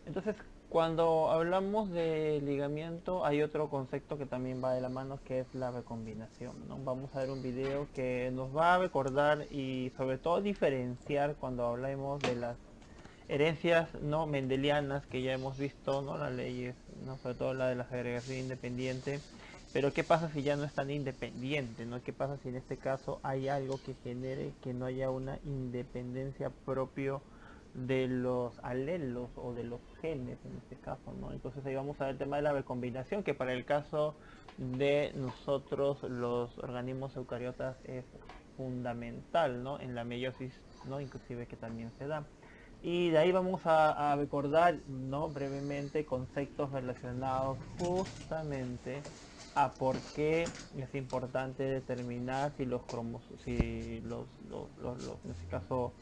Entonces, cuando hablamos de ligamiento, hay otro concepto que también va de la mano, que es la recombinación, ¿no? Vamos a ver un video que nos va a recordar y sobre todo diferenciar cuando hablemos de las herencias no mendelianas que ya hemos visto, ¿no? Las leyes, ¿no? Sobre todo la de la segregación independiente. Pero ¿qué pasa si ya no es tan independiente, ¿no? ¿Qué pasa si en este caso hay algo que genere que no haya una independencia propio de los alelos o de los genes en este caso, ¿no? Entonces ahí vamos a ver el tema de la recombinación, que para el caso de nosotros los organismos eucariotas es fundamental, ¿no? En la meiosis, ¿no? Inclusive que también se da. Y de ahí vamos a recordar, ¿no? Brevemente conceptos relacionados justamente a por qué es importante determinar si los cromosomas, si en este caso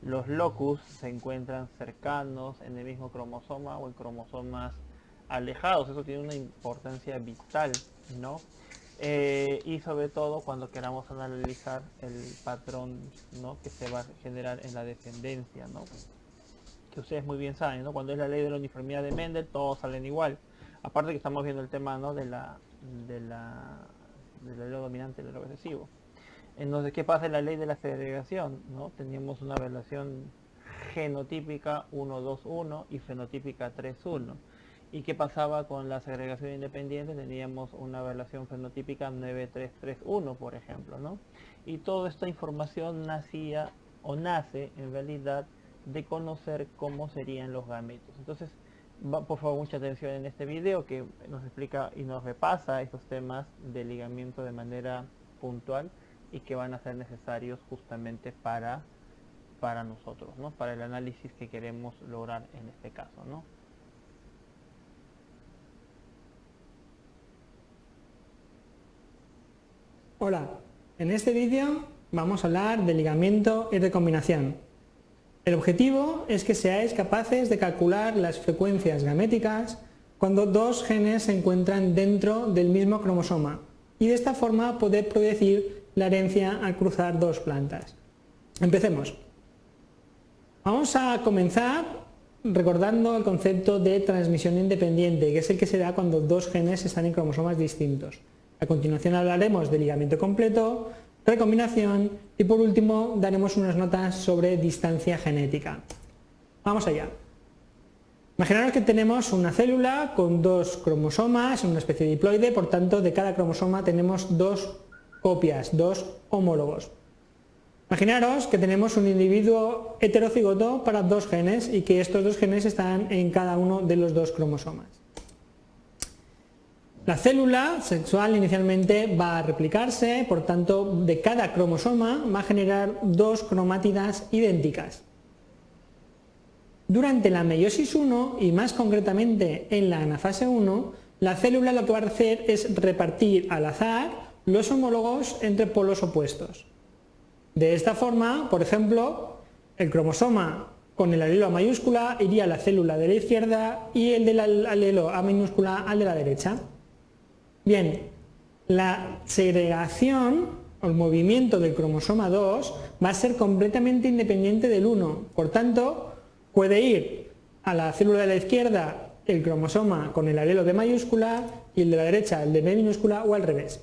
los locus se encuentran cercanos en el mismo cromosoma o en cromosomas alejados. Eso tiene una importancia vital, ¿no? Y sobre todo cuando queramos analizar el patrón, ¿no? Que se va a generar en la descendencia, ¿no? Que ustedes muy bien saben, ¿no? Cuando es la ley de la uniformidad de Mendel, todos salen igual. Aparte que estamos viendo el tema, ¿no? De la del alelo dominante y el alelo recesivo. Entonces, ¿qué pasa en la ley de la segregación? ¿No? Teníamos una relación genotípica 1-2-1 y fenotípica 3-1. ¿Y qué pasaba con la segregación independiente? Teníamos una relación fenotípica 9-3-3-1, por ejemplo, ¿no? Y toda esta información nacía o nace en realidad de conocer cómo serían los gametos. Entonces, por favor, mucha atención en este video que nos explica y nos repasa estos temas de ligamiento de manera puntual y que van a ser necesarios justamente para nosotros, ¿no? Para el análisis que queremos lograr en este caso, ¿no? Hola, en este vídeo vamos a hablar de ligamiento y recombinación. El objetivo es que seáis capaces de calcular las frecuencias gaméticas cuando dos genes se encuentran dentro del mismo cromosoma y de esta forma poder predecir la herencia al cruzar dos plantas. Empecemos. Vamos a comenzar recordando el concepto de transmisión independiente, que es el que se da cuando dos genes están en cromosomas distintos. A continuación hablaremos de ligamiento completo, recombinación y por último daremos unas notas sobre distancia genética. Vamos allá. Imaginaros que tenemos una célula con dos cromosomas, una especie de diploide, por tanto de cada cromosoma tenemos dos copias, dos homólogos. Imaginaros que tenemos un individuo heterocigoto para dos genes y que estos dos genes están en cada uno de los dos cromosomas. La célula sexual inicialmente va a replicarse, por tanto de cada cromosoma va a generar dos cromátidas idénticas. Durante la meiosis 1 y más concretamente en la anafase 1, la célula lo que va a hacer es repartir al azar los homólogos entre polos opuestos. De esta forma, por ejemplo, el cromosoma con el alelo A mayúscula iría a la célula de la izquierda y el del alelo A minúscula al de la derecha. Bien, la segregación o el movimiento del cromosoma 2 va a ser completamente independiente del 1, por tanto puede ir a la célula de la izquierda el cromosoma con el alelo B mayúscula y el de la derecha el de B minúscula o al revés.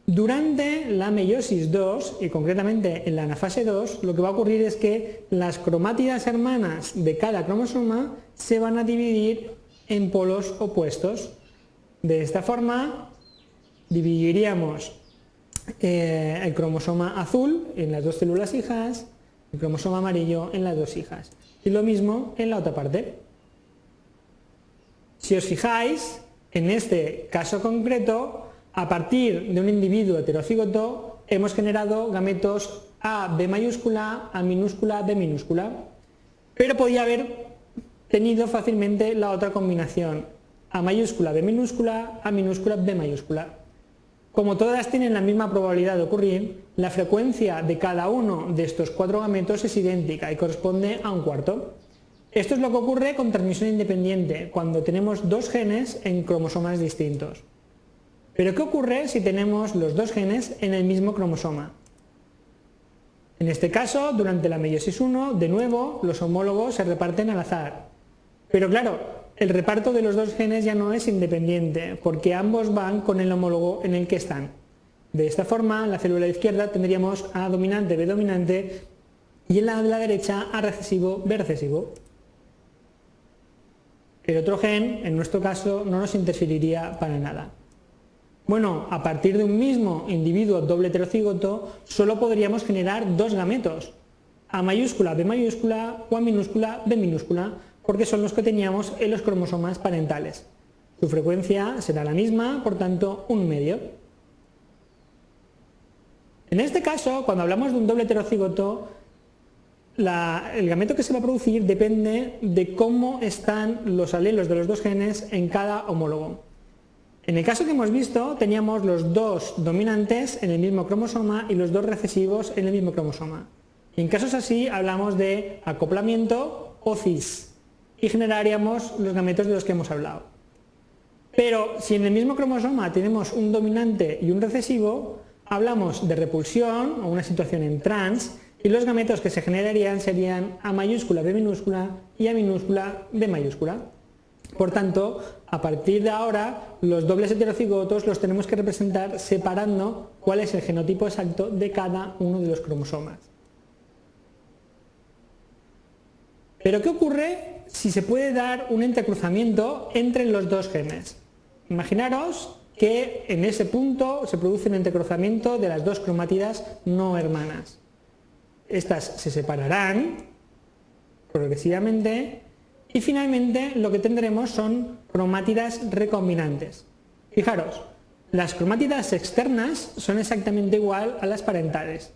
Durante la meiosis 2 y concretamente en la anafase 2 lo que va a ocurrir es que las cromátidas hermanas de cada cromosoma se van a dividir en polos opuestos. De esta forma dividiríamos el cromosoma azul en las dos células hijas, el cromosoma amarillo en las dos hijas y lo mismo en la otra parte. Si os fijáis, en este caso concreto, a partir de un individuo heterocigoto hemos generado gametos A, B mayúscula, A minúscula, B minúscula, pero podía haber tenido fácilmente la otra combinación, A mayúscula, B minúscula, A minúscula, B mayúscula. Como todas tienen la misma probabilidad de ocurrir, la frecuencia de cada uno de estos cuatro gametos es idéntica y corresponde a un cuarto. Esto es lo que ocurre con transmisión independiente, cuando tenemos dos genes en cromosomas distintos. Pero ¿qué ocurre si tenemos los dos genes en el mismo cromosoma? En este caso, durante la meiosis 1, de nuevo, los homólogos se reparten al azar. Pero claro, el reparto de los dos genes ya no es independiente, porque ambos van con el homólogo en el que están. De esta forma, en la célula izquierda tendríamos A dominante, B dominante, y en la de la derecha A recesivo, B recesivo. El otro gen, en nuestro caso, no nos interferiría para nada. Bueno, a partir de un mismo individuo doble heterocigoto, solo podríamos generar dos gametos, A mayúscula, B mayúscula o A minúscula, B minúscula, porque son los que teníamos en los cromosomas parentales. Su frecuencia será la misma, por tanto, 1/2. En este caso, cuando hablamos de un doble heterocigoto, el gameto que se va a producir depende de cómo están los alelos de los dos genes en cada homólogo. En el caso que hemos visto, teníamos los dos dominantes en el mismo cromosoma y los dos recesivos en el mismo cromosoma. En casos así, hablamos de acoplamiento o cis y generaríamos los gametos de los que hemos hablado. Pero si en el mismo cromosoma tenemos un dominante y un recesivo, hablamos de repulsión o una situación en trans, y los gametos que se generarían serían A mayúscula, B minúscula y A minúscula, B mayúscula. Por tanto, a partir de ahora, los dobles heterocigotos los tenemos que representar separando cuál es el genotipo exacto de cada uno de los cromosomas. Pero ¿qué ocurre si se puede dar un entrecruzamiento entre los dos genes? Imaginaros que en ese punto se produce un entrecruzamiento de las dos cromátidas no hermanas. Estas se separarán progresivamente y finalmente lo que tendremos son cromátidas recombinantes. Fijaros, las cromátidas externas son exactamente igual a las parentales,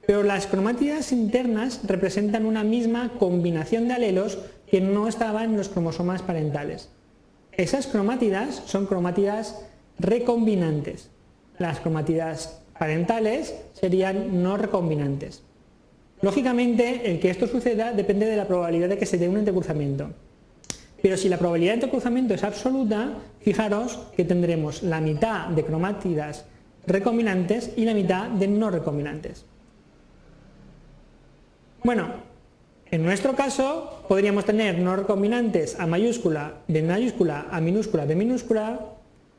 pero las cromátidas internas representan una misma combinación de alelos que no estaban en los cromosomas parentales. Esas cromátidas son cromátidas recombinantes. Las cromátidas parentales serían no recombinantes. Lógicamente, el que esto suceda depende de la probabilidad de que se dé un entrecruzamiento. Pero si la probabilidad de entrecruzamiento es absoluta, fijaros que tendremos la mitad de cromátidas recombinantes y la mitad de no recombinantes. Bueno, en nuestro caso podríamos tener no recombinantes A mayúscula, B mayúscula, A minúscula, B minúscula,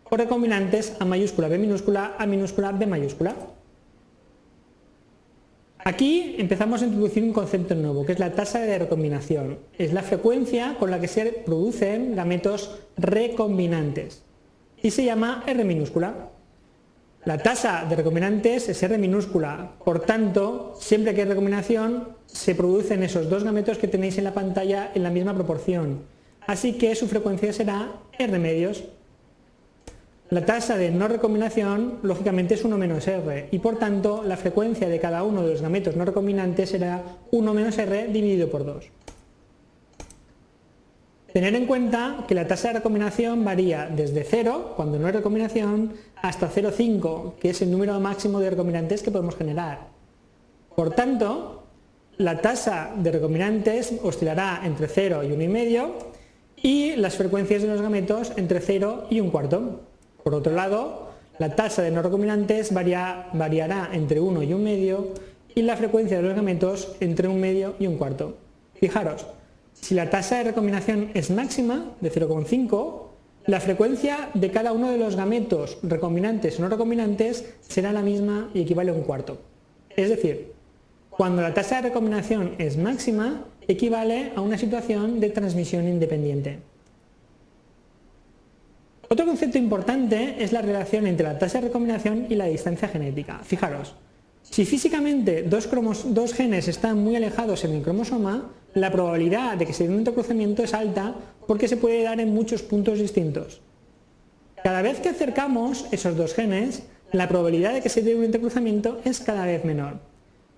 o recombinantes A mayúscula, B minúscula, A minúscula, B mayúscula. Aquí empezamos a introducir un concepto nuevo, que es la tasa de recombinación. Es la frecuencia con la que se producen gametos recombinantes y se llama R minúscula. La tasa de recombinantes es R minúscula, por tanto, siempre que hay recombinación se producen esos dos gametos que tenéis en la pantalla en la misma proporción, así que su frecuencia será R medios. La tasa de no recombinación, lógicamente, es 1 menos R, y por tanto la frecuencia de cada uno de los gametos no recombinantes será 1 menos R dividido por 2. Tener en cuenta que la tasa de recombinación varía desde 0, cuando no hay recombinación, hasta 0,5, que es el número máximo de recombinantes que podemos generar. Por tanto, la tasa de recombinantes oscilará entre 0 y 1,5 y las frecuencias de los gametos entre 0 y 1/4. Por otro lado, la tasa de no recombinantes variará entre 1 y 1,5 y la frecuencia de los gametos entre 1,5 y 1/4. Fijaros, si la tasa de recombinación es máxima, de 0,5, la frecuencia de cada uno de los gametos recombinantes o no recombinantes será la misma y equivale a 1/4. Es decir, cuando la tasa de recombinación es máxima, equivale a una situación de transmisión independiente. Otro concepto importante es la relación entre la tasa de recombinación y la distancia genética. Fijaros, si físicamente dos genes están muy alejados en el cromosoma, la probabilidad de que se dé un entrecruzamiento es alta porque se puede dar en muchos puntos distintos. Cada vez que acercamos esos dos genes, la probabilidad de que se dé un entrecruzamiento es cada vez menor,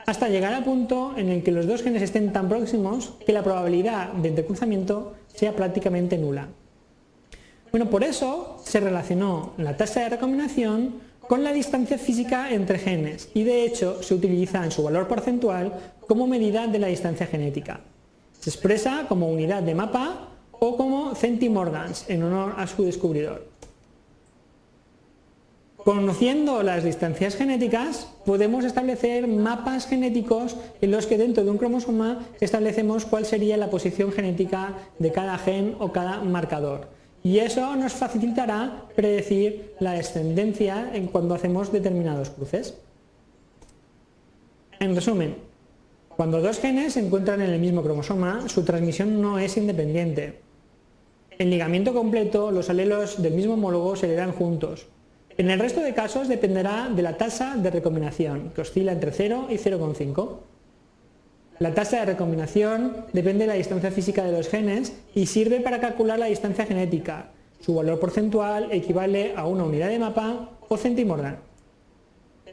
hasta llegar al punto en el que los dos genes estén tan próximos que la probabilidad de entrecruzamiento sea prácticamente nula. Bueno, por eso se relacionó la tasa de recombinación con la distancia física entre genes y de hecho se utiliza en su valor porcentual como medida de la distancia genética. Se expresa como unidad de mapa o como centimorgans en honor a su descubridor. Conociendo las distancias genéticas, podemos establecer mapas genéticos en los que dentro de un cromosoma establecemos cuál sería la posición genética de cada gen o cada marcador. Y eso nos facilitará predecir la descendencia en cuando hacemos determinados cruces. En resumen, cuando dos genes se encuentran en el mismo cromosoma, su transmisión no es independiente. En ligamiento completo, los alelos del mismo homólogo se heredan juntos. En el resto de casos dependerá de la tasa de recombinación, que oscila entre 0 y 0,5. La tasa de recombinación depende de la distancia física de los genes y sirve para calcular la distancia genética. Su valor porcentual equivale a una unidad de mapa o centimorgan.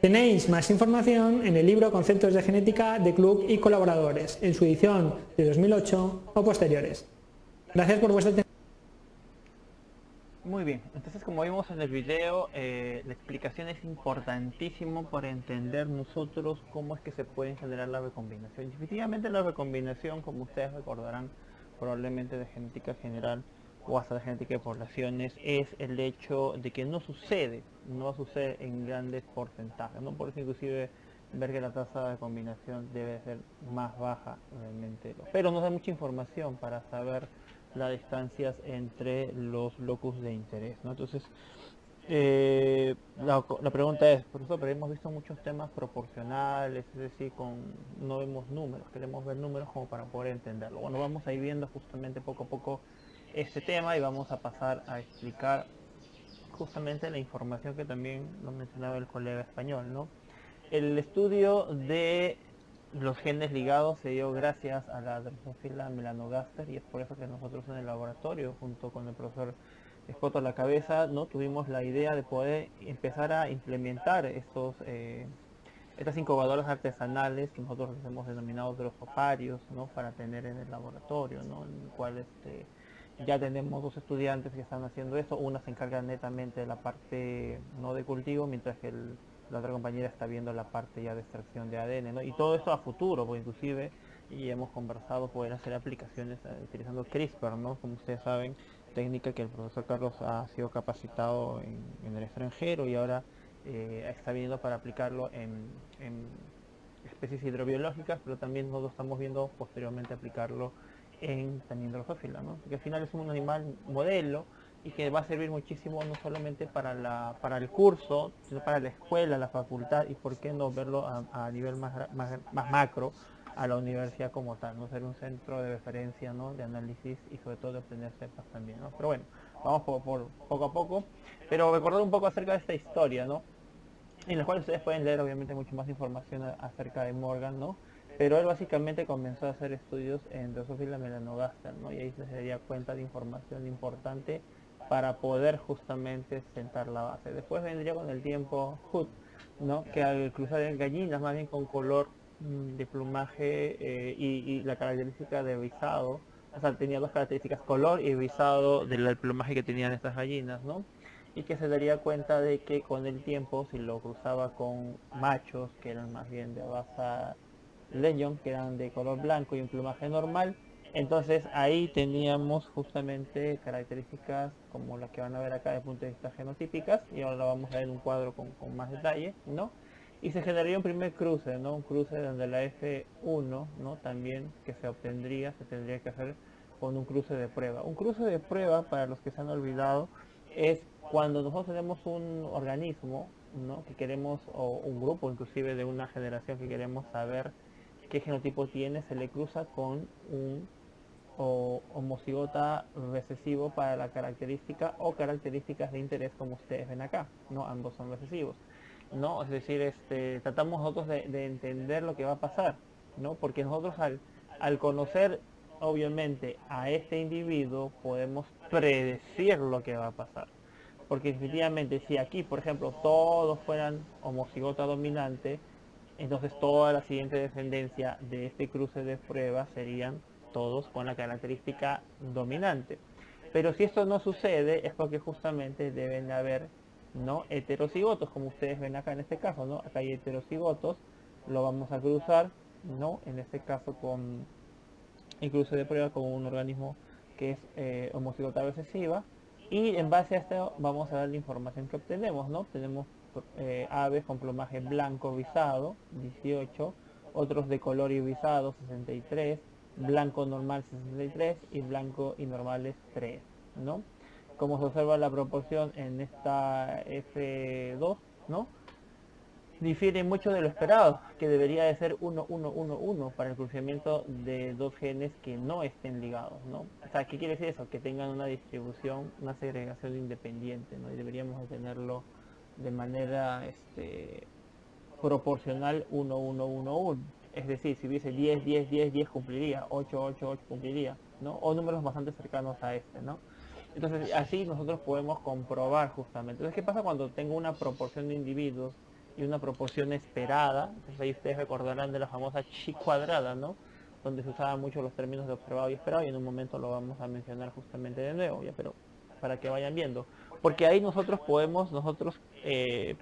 Tenéis más información en el libro Conceptos de Genética de Klug y colaboradores, en su edición de 2008 o posteriores. Gracias por vuestra atención. Muy bien, entonces como vimos en el video, la explicación es importantísimo para entender nosotros cómo es que se puede generar la recombinación. Definitivamente la recombinación, como ustedes recordarán, probablemente de genética general o hasta de genética de poblaciones, es el hecho de que no sucede en grandes porcentajes, ¿no? Por eso inclusive ver que la tasa de combinación debe ser más baja realmente, pero nos da mucha información para saber las distancias entre los locus de interés, ¿no? Entonces, la pregunta es, profesor, pero hemos visto muchos temas proporcionales, es decir, no vemos números, queremos ver números como para poder entenderlo. Bueno, vamos a ir viendo justamente poco a poco este tema y vamos a pasar a explicar justamente la información que también lo mencionaba el colega español, ¿no? El estudio de los genes ligados se dio gracias a la Drosophila melanogaster y es por eso que nosotros en el laboratorio, junto con el profesor Escoto a la cabeza, ¿no? Tuvimos la idea de poder empezar a implementar estas incubadoras artesanales que nosotros hemos denominado drosoparios, ¿no? Para tener en el laboratorio, ¿no? En el cual ya tenemos dos estudiantes que están haciendo eso. Una se encarga netamente de la parte no de cultivo, mientras que la otra compañera está viendo la parte ya de extracción de ADN, ¿no? Y todo esto a futuro, porque inclusive y hemos conversado poder hacer aplicaciones utilizando CRISPR, ¿no? Como ustedes saben, técnica que el profesor Carlos ha sido capacitado en el extranjero y ahora está viniendo para aplicarlo en especies hidrobiológicas, pero también nosotros estamos viendo posteriormente aplicarlo en también Drosophila, ¿no? Porque al final es un animal modelo y que va a servir muchísimo no solamente para el curso, sino para la escuela, la facultad y por qué no verlo a nivel más macro, a la universidad como tal, no ser un centro de referencia, ¿no? De análisis y sobre todo de obtener cepas también, ¿no? Pero bueno, vamos por poco a poco, pero recordar un poco acerca de esta historia, ¿no? En la cual ustedes pueden leer obviamente mucho más información acerca de Morgan, ¿no? Pero él básicamente comenzó a hacer estudios en Drosophila melanogaster, ¿no? Y ahí se daría cuenta de información importante para poder justamente sentar la base. Después vendría con el tiempo Hood, ¿no? Que al cruzar gallinas más bien con color de plumaje y la característica de rizado, o sea, tenía dos características, color y rizado del plumaje que tenían estas gallinas, ¿no? Y que se daría cuenta de que con el tiempo, si lo cruzaba con machos que eran más bien de raza Legion, que eran de color blanco y un plumaje normal, entonces ahí teníamos justamente características como las que van a ver acá desde el punto de vista genotípicas, y ahora lo vamos a ver en un cuadro con más detalle, ¿no? Y se generaría un primer cruce, ¿no? Un cruce donde la F1, ¿no? También que se tendría que hacer con un cruce de prueba. Un cruce de prueba, para los que se han olvidado, es cuando nosotros tenemos un organismo, ¿no? Que queremos, o un grupo inclusive de una generación que queremos saber qué genotipo tiene, se le cruza con un homocigota recesivo para la característica o características de interés, como ustedes ven acá, ¿no? Ambos son recesivos, ¿no? Es decir, tratamos nosotros de entender lo que va a pasar, ¿no? Porque nosotros al conocer obviamente a este individuo podemos predecir lo que va a pasar. Porque definitivamente si aquí, por ejemplo, todos fueran homocigota dominante, entonces toda la siguiente descendencia de este cruce de pruebas serían todos con la característica dominante. Pero si esto no sucede es porque justamente deben haber, ¿no?, heterocigotos, como ustedes ven acá en este caso, ¿no? Acá hay heterocigotos, lo vamos a cruzar, ¿no? En este caso con el cruce de prueba con un organismo que es homocigota recesiva, y en base a esto vamos a ver la información que obtenemos, ¿no? Tenemos aves con plumaje blanco rizado, 18, otros de color irisado, 63, blanco normal 63 y blanco y normales 3, ¿no? Como se observa la proporción en esta F2, ¿no? Difiere mucho de lo esperado, que debería de ser 1-1-1-1 para el cruciamiento de dos genes que no estén ligados, ¿no? O sea, ¿qué quiere decir eso? Que tengan una distribución, una segregación independiente, ¿no? Y deberíamos de tenerlo de manera proporcional 1-1-1-1. Es decir, si hubiese 10-10-10-10 cumpliría, 8-8-8 cumpliría, ¿no? O números bastante cercanos a este, ¿no? Entonces, así nosotros podemos comprobar justamente. Entonces, ¿qué pasa cuando tengo una proporción de individuos y una proporción esperada? Entonces, ahí ustedes recordarán de la famosa chi cuadrada, ¿no? Donde se usaban mucho los términos de observado y esperado, y en un momento lo vamos a mencionar justamente de nuevo, ya, pero para que vayan viendo. Porque ahí nosotros podemos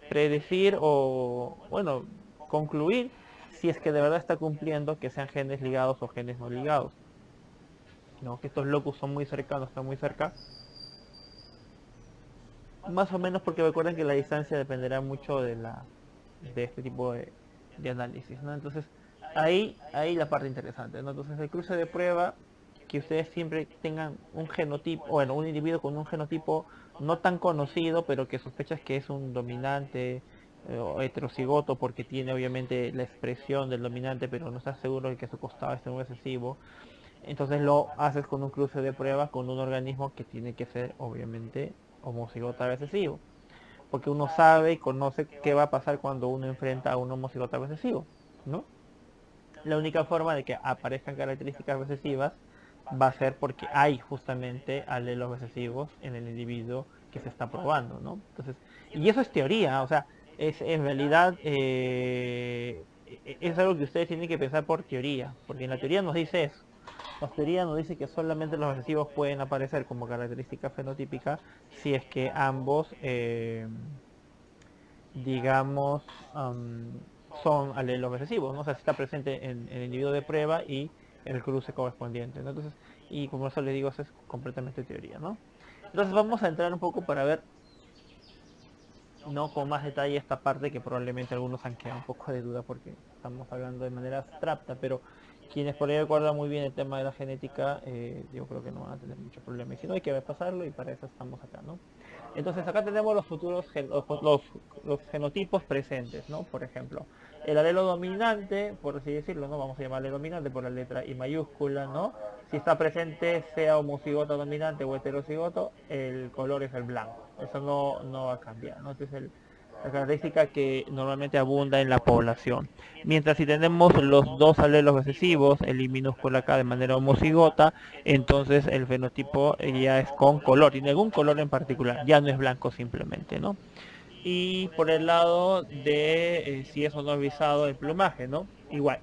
predecir o, bueno, concluir si es que de verdad está cumpliendo que sean genes ligados o genes no ligados. ¿No? Que estos locus son muy cercanos, están muy cerca. Más o menos porque recuerden que la distancia dependerá mucho de este tipo de análisis, ¿no? Entonces, ahí la parte interesante, ¿no? Entonces, el cruce de prueba, que ustedes siempre tengan un genotipo, bueno, un individuo con un genotipo no tan conocido, pero que sospechas que es un dominante o heterocigoto porque tiene obviamente la expresión del dominante, pero no estás seguro de que su costado esté muy recesivo. Entonces lo haces con un cruce de prueba con un organismo que tiene que ser obviamente homocigota recesivo. Porque uno sabe y conoce qué va a pasar cuando uno enfrenta a un homocigota recesivo, ¿no? La única forma de que aparezcan características recesivas va a ser porque hay justamente alelos recesivos en el individuo que se está probando, ¿no? Entonces, y eso es teoría, o sea, es en realidad es algo que ustedes tienen que pensar por teoría, porque en la teoría nos dice eso. La teoría nos dice que solamente los recesivos pueden aparecer como característica fenotípica si es que ambos, digamos, son alelos recesivos, ¿no? O sea, si está presente en el individuo de prueba y el cruce correspondiente, ¿no? Entonces, y como eso les digo, eso es completamente teoría, ¿no? Entonces vamos a entrar un poco para ver, no con más detalle, esta parte que probablemente algunos han quedado un poco de duda porque estamos hablando de manera abstracta, pero quienes por ahí recuerdan muy bien el tema de la genética, yo creo que no van a tener mucho problema. Y si no, hay que pasarlo y para eso estamos acá, ¿no? Entonces acá tenemos los futuros los genotipos presentes, ¿no? Por ejemplo, el alelo dominante, por así decirlo, ¿no? Vamos a llamarle dominante por la letra I mayúscula, ¿no? Si está presente, sea homocigoto dominante o heterocigoto, el color es el blanco. Eso no va a cambiar, ¿no? Entonces la característica que normalmente abunda en la población. Mientras si tenemos los dos alelos recesivos, el I minúscula acá de manera homocigota, entonces el fenotipo ya es con color, tiene algún color en particular, ya no es blanco simplemente, ¿no? Y por el lado de si es o no rizado el plumaje, ¿no? Igual.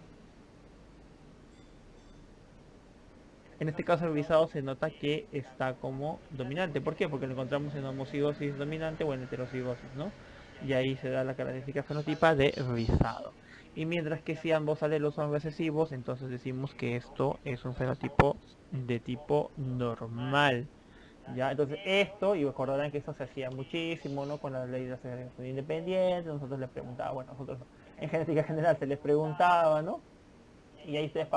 En este caso el rizado se nota que está como dominante. ¿Por qué? Porque lo encontramos en homocigosis dominante o en heterocigosis, ¿no? Y ahí se da la característica fenotipa de rizado. Y mientras que si ambos alelos son recesivos, entonces decimos que esto es un fenotipo de tipo normal. ¿Ya? Entonces esto, y recordarán que esto se hacía muchísimo, ¿no? Con la ley de la segregación independiente, nosotros les preguntábamos, bueno, nosotros en genética general se les preguntaba, ¿no? Y ahí ustedes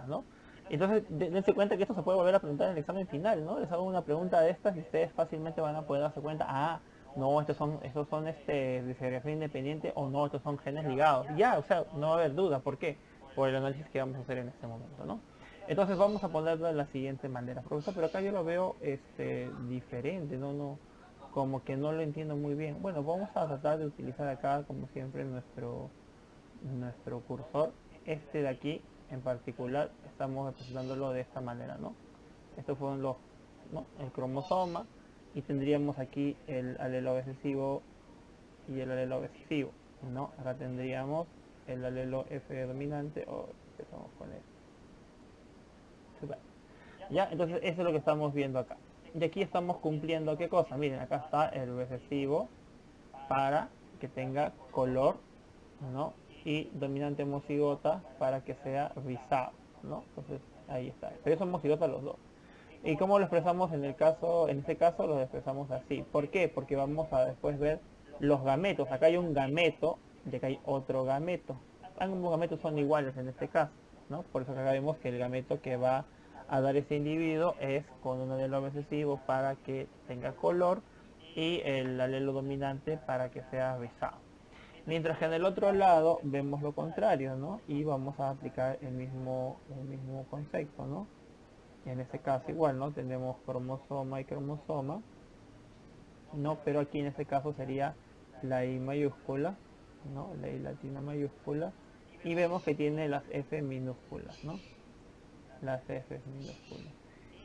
¿no? Entonces, dense cuenta que esto se puede volver a preguntar en el examen final, ¿no? Les hago una pregunta de estas y ustedes fácilmente van a poder darse cuenta, no, estos son de segregación independiente o no, estos son genes ligados. Ya, o sea, no va a haber duda, ¿por qué? Por el análisis que vamos a hacer en este momento, ¿no? Entonces vamos a ponerlo de la siguiente manera, profesor, pero acá yo lo veo diferente, como que no lo entiendo muy bien. Bueno, vamos a tratar de utilizar acá, como siempre, nuestro cursor. Este de aquí en particular estamos representándolo de esta manera, ¿no? Estos fueron el cromosoma, y tendríamos aquí el alelo recesivo y el alelo recesivo, ¿no? Acá tendríamos el alelo F dominante, o empezamos con esto. Super. Ya, entonces eso es lo que estamos viendo acá. Y aquí estamos cumpliendo ¿qué cosa? Miren, acá está el recesivo para que tenga color, ¿no? Y dominante homocigota para que sea rizado, ¿no? Entonces ahí está. Pero son homocigotas los dos. ¿Y cómo lo expresamos en este caso lo expresamos así? ¿Por qué? Porque vamos a después ver los gametos. Acá hay un gameto y acá hay otro gameto. Ambos gametos son iguales en este caso, ¿no? Por eso acá vemos que el gameto que va a dar este individuo es con un alelo recesivo para que tenga color y el alelo dominante para que sea rizado. Mientras que en el otro lado vemos lo contrario, ¿no? Y vamos a aplicar el mismo concepto, ¿no? En este caso igual, ¿no? Tenemos cromosoma y cromosoma, ¿no? Pero aquí en este caso sería la I mayúscula, ¿no? La I latina mayúscula. Y vemos que tiene las F minúsculas, ¿no? Las F minúsculas.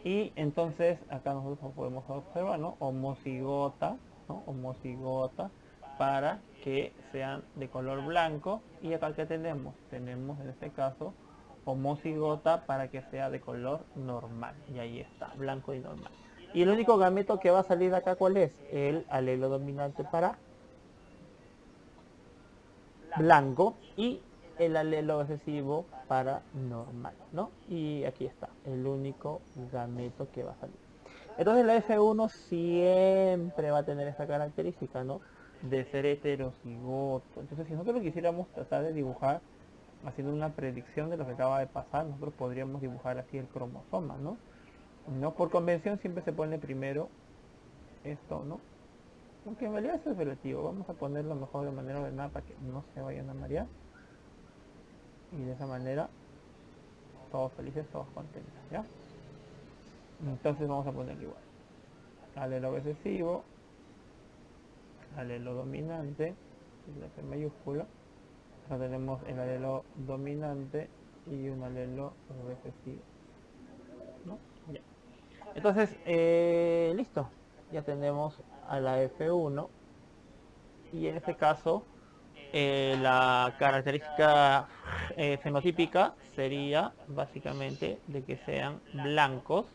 Y entonces acá nosotros podemos observar, ¿no? Homocigota, ¿no? Homocigota para que sean de color blanco. Y acá que tenemos en este caso homocigota para que sea de color normal. Y ahí está, blanco y normal. Y el único gameto que va a salir de acá, ¿cuál es? El alelo dominante para blanco y el alelo recesivo para normal, ¿no? Y aquí está, el único gameto que va a salir. Entonces la F1 siempre va a tener esta característica, ¿no? De ser heterocigoto. Entonces si nosotros quisiéramos tratar de dibujar, haciendo una predicción de lo que acaba de pasar, nosotros podríamos dibujar así el cromosoma, ¿no? No, por convención siempre se pone primero esto, ¿no? Aunque en realidad eso es relativo. Vamos a ponerlo mejor de manera ordenada para que no se vayan a marear. Y de esa manera, todos felices, todos contentos, ¿ya? Entonces vamos a poner igual. Alelo recesivo, alelo dominante, la F mayúscula. Acá tenemos el alelo dominante y un alelo recesivo, ¿no? Ya. Entonces, listo. Ya tenemos a la F1 y en este caso la característica fenotípica sería básicamente de que sean blancos,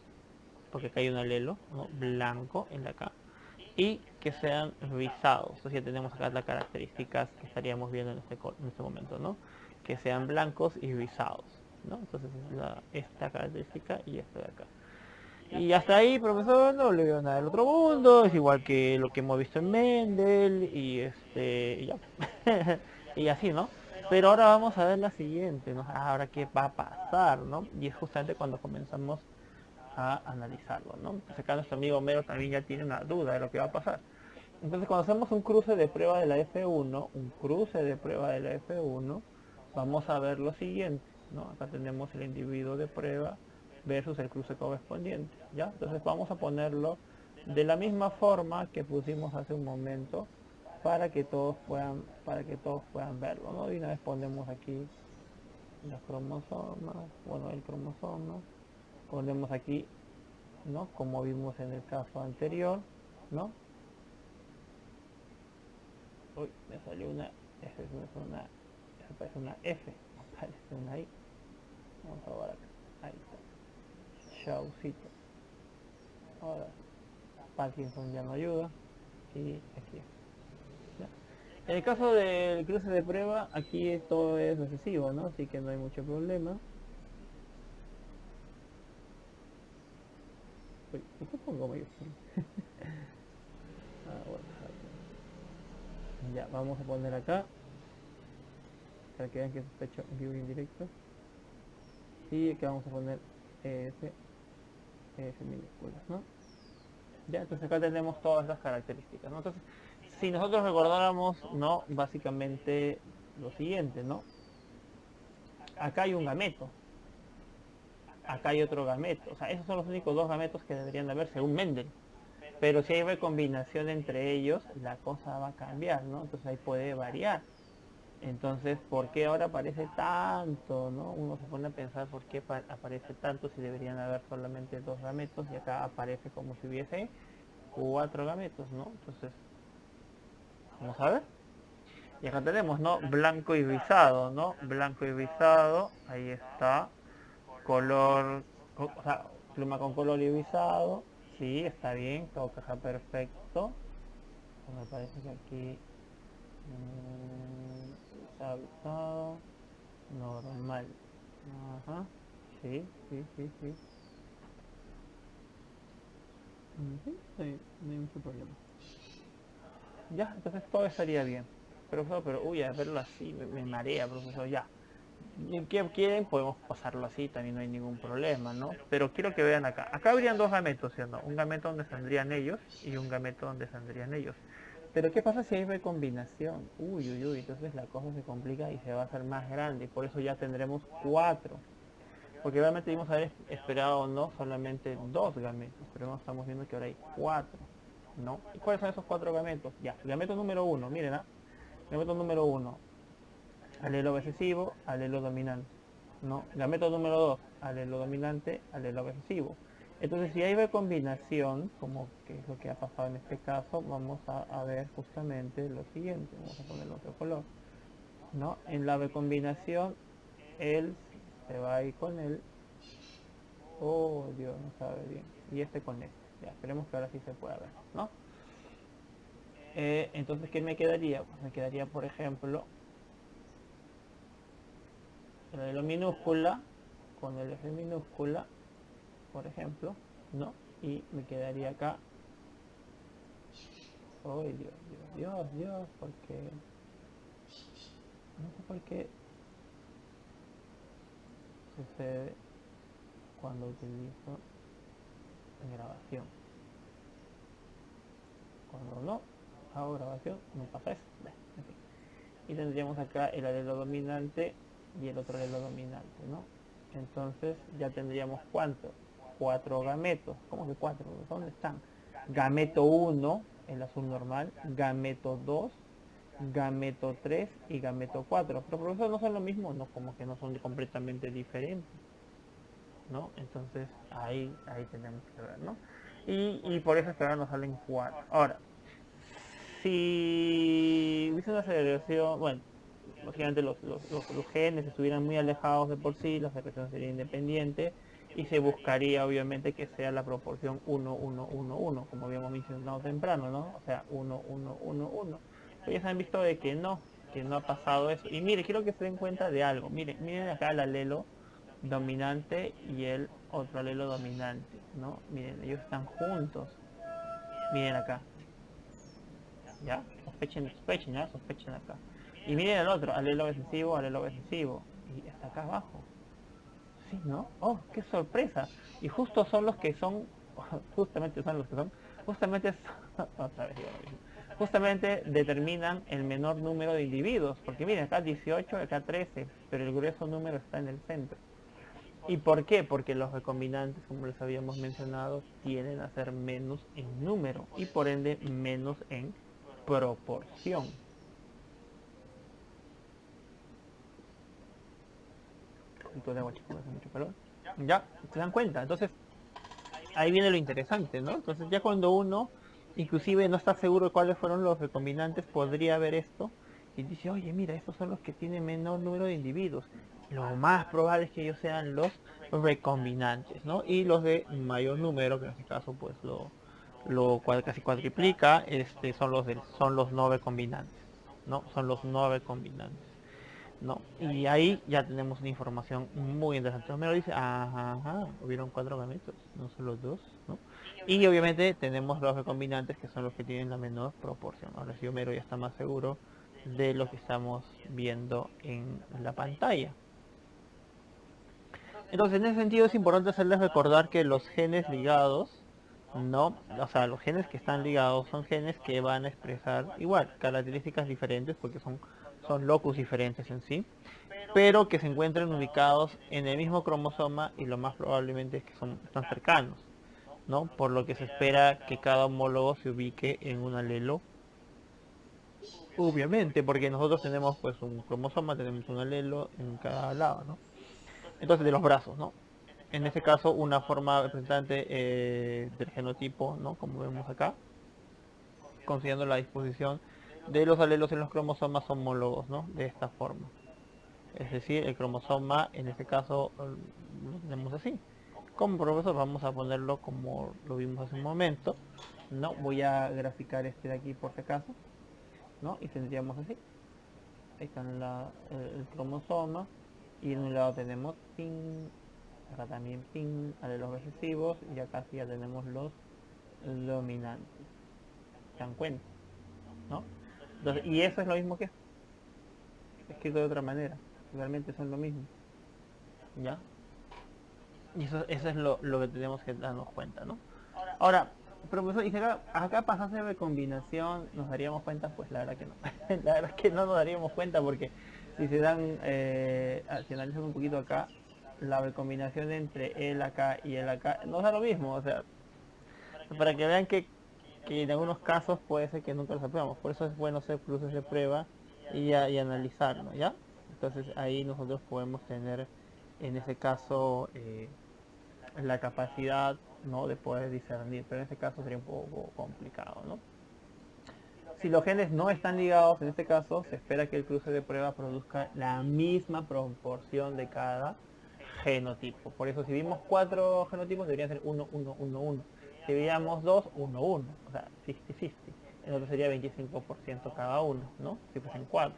porque acá hay un alelo, ¿no? Blanco en la acá, y que sean rizados. Entonces ya tenemos acá las características que estaríamos viendo en este momento, ¿no? Que sean blancos y rizados, ¿no? Entonces es esta característica y esta de acá. Y hasta ahí, profesor, no le veo nada del otro mundo, es igual que lo que hemos visto en Mendel y y ya. Y así, ¿no? Pero ahora vamos a ver la siguiente, ¿no? Ahora qué va a pasar, ¿no? Y es justamente cuando comenzamos a analizarlo, ¿no? Entonces acá nuestro amigo Homero también ya tiene una duda de lo que va a pasar. Entonces cuando hacemos un cruce de prueba de la F1, vamos a ver lo siguiente, ¿no? Acá tenemos el individuo de prueba versus el cruce correspondiente, ¿ya? Entonces vamos a ponerlo de la misma forma que pusimos hace un momento para que todos puedan verlo, ¿no? Y una vez ponemos aquí los cromosomas, bueno, el cromosoma, ponemos aquí, ¿no? Como vimos en el caso anterior, ¿no? Uy, me salió una F, eso parece una F, parece una I. Vamos a ver acá, ahí está. Chaucito. Ahora, Parkinson ya no ayuda. Y aquí. ¿Ya? En el caso del cruce de prueba, aquí todo es recesivo, ¿no? Así que no hay mucho problema. Uy, ¿por qué pongo mayúscula? Bueno, ya, vamos a poner acá para que vean que sospecho en vivo y en directo. Y aquí vamos a poner F minúsculas, ¿no? Ya, entonces acá tenemos todas las características, ¿no? Entonces, si nosotros recordáramos, ¿no? Básicamente lo siguiente, ¿no? Acá hay un gameto, acá hay otro gameto, o sea, esos son los únicos dos gametos que deberían de haber según Mendel. Pero si hay recombinación entre ellos, la cosa va a cambiar, ¿no? Entonces ahí puede variar. Entonces, ¿por qué ahora aparece tanto, no? Uno se pone a pensar por qué aparece tanto si deberían haber solamente dos gametos y acá aparece como si hubiese cuatro gametos, ¿no? Entonces, vamos a ver. Y acá tenemos, ¿no? Blanco y rizado, ¿no? Blanco y rizado, ahí está. Color, o sea, pluma con color y rizado. Sí, está bien, todo caja perfecto. Me parece que aquí rizado, normal. Ajá, sí, sí, sí, sí. No hay mucho problema. Ya, entonces todo estaría bien. Pero uy, a verlo así me marea, profesor, ya. ¿Y qué quieren? Podemos pasarlo así, también no hay ningún problema, ¿no? Pero quiero que vean acá. Acá habrían dos gametos, ¿sí o no? Un gameto donde saldrían ellos y un gameto donde saldrían ellos. Pero ¿qué pasa si hay recombinación? Uy, uy, uy, entonces la cosa se complica y se va a hacer más grande. Por eso ya tendremos 4. Porque realmente debimos haber esperado no solamente 2 gametos, pero no estamos viendo que ahora hay 4, ¿no? ¿Y cuáles son esos 4 gametos? Ya, el gameto número 1, miren, ¿ah? Gameto número 1, alelo recesivo, alelo dominante, ¿no? Gameto número 2, alelo dominante, alelo recesivo. Entonces, si hay recombinación, como que es lo que ha pasado en este caso, vamos a ver justamente lo siguiente. Vamos a poner otro color, ¿no? En la recombinación, él se va a ir con él. Oh, Dios, no sabe bien. Y este con este. Ya, esperemos que ahora sí se pueda ver, ¿no? Entonces, ¿qué me quedaría? Pues me quedaría, por ejemplo, el de la minúscula con el F minúscula, por ejemplo, ¿no? Y me quedaría acá. Oh, Dios, porque no sé por qué sucede cuando utilizo grabación. Cuando no hago grabación, no pasa eso. En fin. Y tendríamos acá el alelo dominante y el otro alelo dominante, ¿no? Entonces ya tendríamos ¿cuánto? 4 gametos. ¿Cómo que 4? ¿Dónde están? Gameto 1, el azul normal, gameto 2, gameto 3 y gameto 4. Pero por eso no son lo mismo, no, como que no son completamente diferentes, ¿no? Entonces ahí tenemos que ver, ¿no? Y por eso es que ahora nos salen 4. Ahora, si hubiese una aceleración, bueno, lógicamente los genes estuvieran muy alejados de por sí, la secreción sería independiente y se buscaría obviamente que sea la proporción 1, 1, 1, 1, como habíamos mencionado temprano, ¿no? O sea, 1, 1, 1, 1. Pero ya se han visto de que no ha pasado eso. Y mire, quiero que se den cuenta de algo. Miren acá el alelo dominante y el otro alelo dominante, ¿no? Miren, ellos están juntos. Miren acá. ¿Ya? Sospechen, ¿ya? Sospechen acá. Y miren el otro, alelo recesivo. Y está acá abajo. Sí, ¿no? Oh, qué sorpresa. Y justo son los que son, justamente son los que son, justamente, otra vez digo lo mismo. Justamente determinan el menor número de individuos. Porque miren, acá 18, acá 13, pero el grueso número está en el centro. ¿Y por qué? Porque los recombinantes, como les habíamos mencionado, tienden a ser menos en número y por ende menos en proporción. Entonces agua chicos, hace mucho calor. Ya, se dan cuenta. Entonces, ahí viene lo interesante, ¿no? Entonces ya cuando uno, inclusive no está seguro de cuáles fueron los recombinantes, podría ver esto y dice, oye, mira, estos son los que tienen menor número de individuos. Lo más probable es que ellos sean los recombinantes, ¿no? Y los de mayor número, que en este caso pues casi cuadriplica, son los no recombinantes, ¿no? Son los no recombinantes. ¿No? Y ahí ya tenemos una información muy interesante. Homero dice, ajá, hubieron 4 gametos, no solo 2, ¿no? Y obviamente tenemos los recombinantes que son los que tienen la menor proporción. Ahora sí Homero ya está más seguro de lo que estamos viendo en la pantalla. Entonces en ese sentido es importante hacerles recordar que los genes ligados, no, o sea, los genes que están ligados son genes que van a expresar igual, características diferentes porque son locus diferentes en sí, pero que se encuentren ubicados en el mismo cromosoma y lo más probablemente es que están cercanos, ¿no? Por lo que se espera que cada homólogo se ubique en un alelo. Obviamente, porque nosotros tenemos pues un cromosoma, tenemos un alelo en cada lado, ¿no? Entonces de los brazos, ¿no? En este caso una forma representante del genotipo, ¿no? Como vemos acá, considerando la disposición de los alelos en los cromosomas homólogos, ¿no? De esta forma. Es decir, el cromosoma en este caso lo tenemos así. Como profesor vamos a ponerlo como lo vimos hace un momento. No, voy a graficar este de aquí por si acaso, ¿no? Y tendríamos así. Ahí está el cromosoma y en un lado tenemos pin, acá también pin, alelos recesivos y acá sí ya tenemos los dominantes. ¿Se dan cuenta? ¿no? Entonces, y eso es lo mismo que esto, escrito de otra manera, realmente son lo mismo, ¿ya? Y eso es lo que tenemos que darnos cuenta, ¿no? Ahora, profesor, y si acá pasase de combinación, ¿nos daríamos cuenta? Pues la verdad que no. La verdad es que no nos daríamos cuenta porque si se dan, si analizan un poquito acá, la recombinación entre él acá y él acá nos da lo mismo. O sea, para que vean que en algunos casos puede ser que nunca lo sepamos. Por eso es bueno hacer cruces de prueba y analizarlo, ¿ya? Entonces ahí nosotros podemos tener, en ese caso, la capacidad, ¿no?, de poder discernir, pero en este caso sería un poco complicado, ¿no? Si los genes no están ligados, en este caso se espera que el cruce de prueba produzca la misma proporción de cada genotipo. Por eso si vimos 4 genotipos deberían ser 1, 1, 1, 1. Si veíamos 2, 1, 1, o sea, 50-50. El otro sería 25% cada uno, ¿no? Si fuesen 4.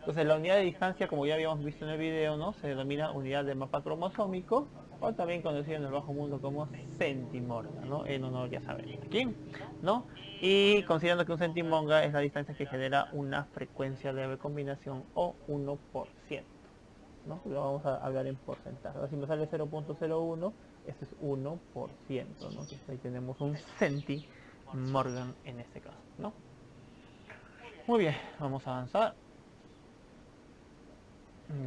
Entonces la unidad de distancia, como ya habíamos visto en el video, ¿no?, se denomina unidad de mapa cromosómico, o también conocido en el bajo mundo como centimorga, ¿no?, en honor, ya saben, a quién, ¿no? Y considerando que un centimonga es la distancia que genera una frecuencia de recombinación o 1%, ¿no? Lo vamos a hablar en porcentaje. Ahora, si me sale 0.01, ese es 1%, ¿no? Entonces ahí tenemos un centimorgan en este caso, ¿no? Muy bien, vamos a avanzar.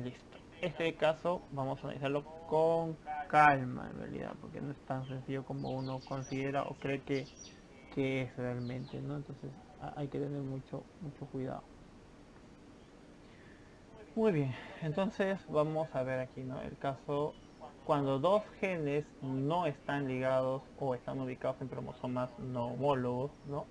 Listo. Este caso vamos a analizarlo con calma en realidad, porque no es tan sencillo como uno considera o cree que es realmente, ¿no? Entonces hay que tener mucho cuidado. Muy bien, entonces vamos a ver aquí, ¿no?, el caso cuando dos genes no están ligados o están ubicados en cromosomas no homólogos, ¿no?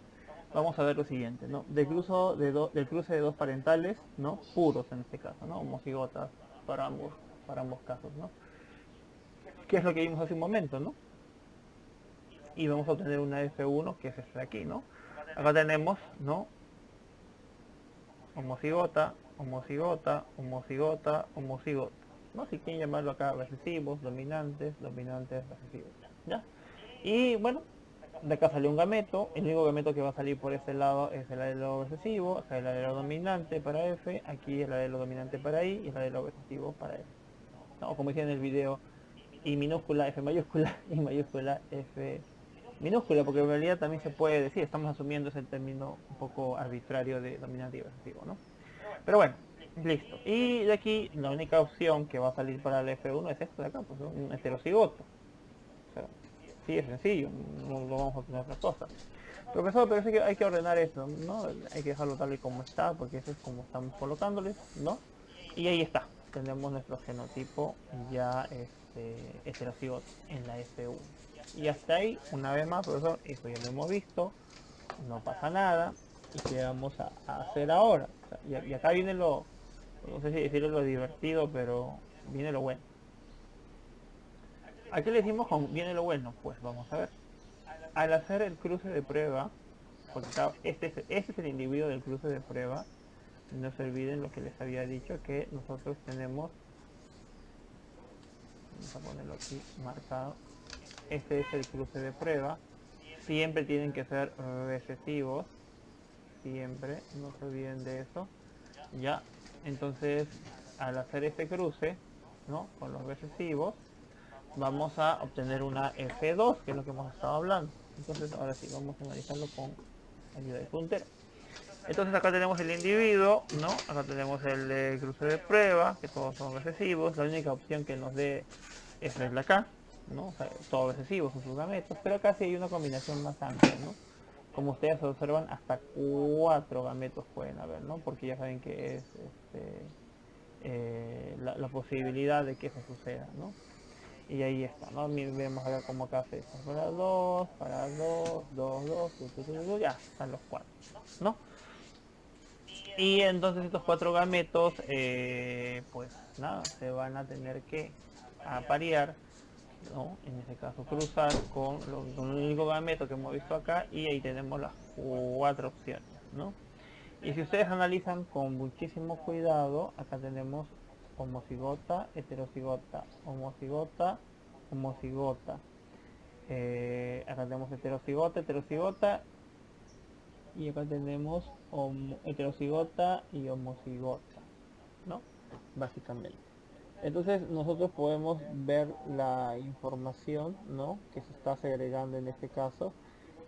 Vamos a ver lo siguiente, ¿no? Del cruce de dos parentales, ¿no?, puros en este caso, ¿no?, homocigotas para ambos casos, ¿no? ¿Qué es lo que vimos hace un momento, ¿no? Y vamos a obtener una F1 que es esta de aquí, ¿no? Acá tenemos, ¿no?, homocigota, homocigota, homocigota, homocigota, ¿no? Si quieren llamarlo acá recesivos, dominantes, dominantes, recesivos, ¿ya? Y bueno, de acá salió un gameto, el único gameto que va a salir por este lado es el alelo recesivo, acá el alelo dominante para F, aquí el alelo dominante para I y el alelo recesivo para F. No, como decía en el video, I minúscula, F mayúscula, I mayúscula, F minúscula, porque en realidad también se puede decir, estamos asumiendo ese término un poco arbitrario de dominante y recesivo, ¿no? Pero bueno, listo. Y de aquí la única opción que va a salir para el F1 es esto de acá, pues un heterocigoto. O sea, sí, es sencillo, no lo vamos a obtener otra cosa. Profesor, pero sí que hay que ordenar eso, ¿no? Hay que dejarlo tal y como está, porque eso es como estamos colocándoles, ¿no? Y ahí está, tenemos nuestro genotipo ya heterocigoto en la F1. Y hasta ahí, una vez más, profesor, eso ya lo hemos visto, no pasa nada. ¿Y qué vamos a hacer ahora? O sea, y acá viene no sé si decirlo lo divertido, pero viene lo bueno. ¿A qué le decimos con viene lo bueno? Pues vamos a ver. Al hacer el cruce de prueba, porque este es el individuo del cruce de prueba, no se olviden lo que les había dicho, que nosotros tenemos, vamos a ponerlo aquí marcado, este es el cruce de prueba, siempre tienen que ser recesivos, siempre, no se olviden de eso, ya. Entonces, al hacer este cruce, ¿no?, con los recesivos, vamos a obtener una F2, que es lo que hemos estado hablando. Entonces, ahora sí, vamos a analizarlo con ayuda de puntero. Entonces acá tenemos el individuo, ¿no? Acá tenemos el cruce de prueba, que todos son recesivos. La única opción que nos dé es la acá, ¿no? O sea, todos recesivos son sus gametos, pero acá sí hay una combinación más amplia, ¿no? Como ustedes observan, hasta 4 gametos pueden haber, ¿no? Porque ya saben que es la posibilidad de que eso suceda, ¿no? Y ahí está, ¿no? Vemos acá como acá se para 2, 2, ya están los 4, ¿no? Y entonces estos 4 gametos, pues nada, se van a tener que aparear, ¿no? En este caso cruzar con el único gameto que hemos visto acá, y ahí tenemos las 4 opciones, ¿no? Y si ustedes analizan con muchísimo cuidado, acá tenemos homocigota, heterocigota, homocigota, homocigota. Acá tenemos heterocigota, heterocigota y acá tenemos heterocigota y homocigota, ¿no? Básicamente. Entonces nosotros podemos ver la información, ¿no?, que se está segregando en este caso,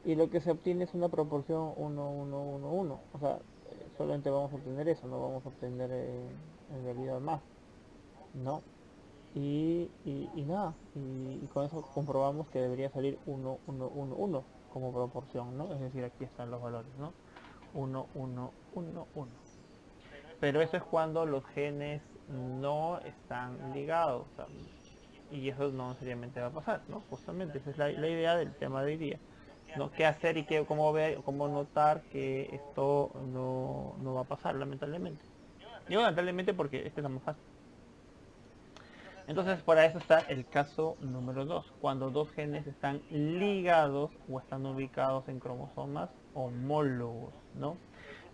y lo que se obtiene es una proporción 1, 1, 1, 1. O sea, solamente vamos a obtener eso, no vamos a obtener en realidad más, ¿no? Y nada, y con eso comprobamos que debería salir 1, 1, 1, 1 como proporción, ¿no? Es decir, aquí están los valores, ¿no? 1, 1, 1, 1. Pero eso es cuando los genes no están ligados, o sea, y eso no necesariamente va a pasar, ¿no? Justamente esa es la idea del tema de hoy día, ¿no? Qué hacer y cómo ver, cómo notar que esto no va a pasar, lamentablemente. Digo lamentablemente porque este es lo más fácil. Entonces, para eso está el caso número 2, cuando dos genes están ligados o están ubicados en cromosomas homólogos, ¿no?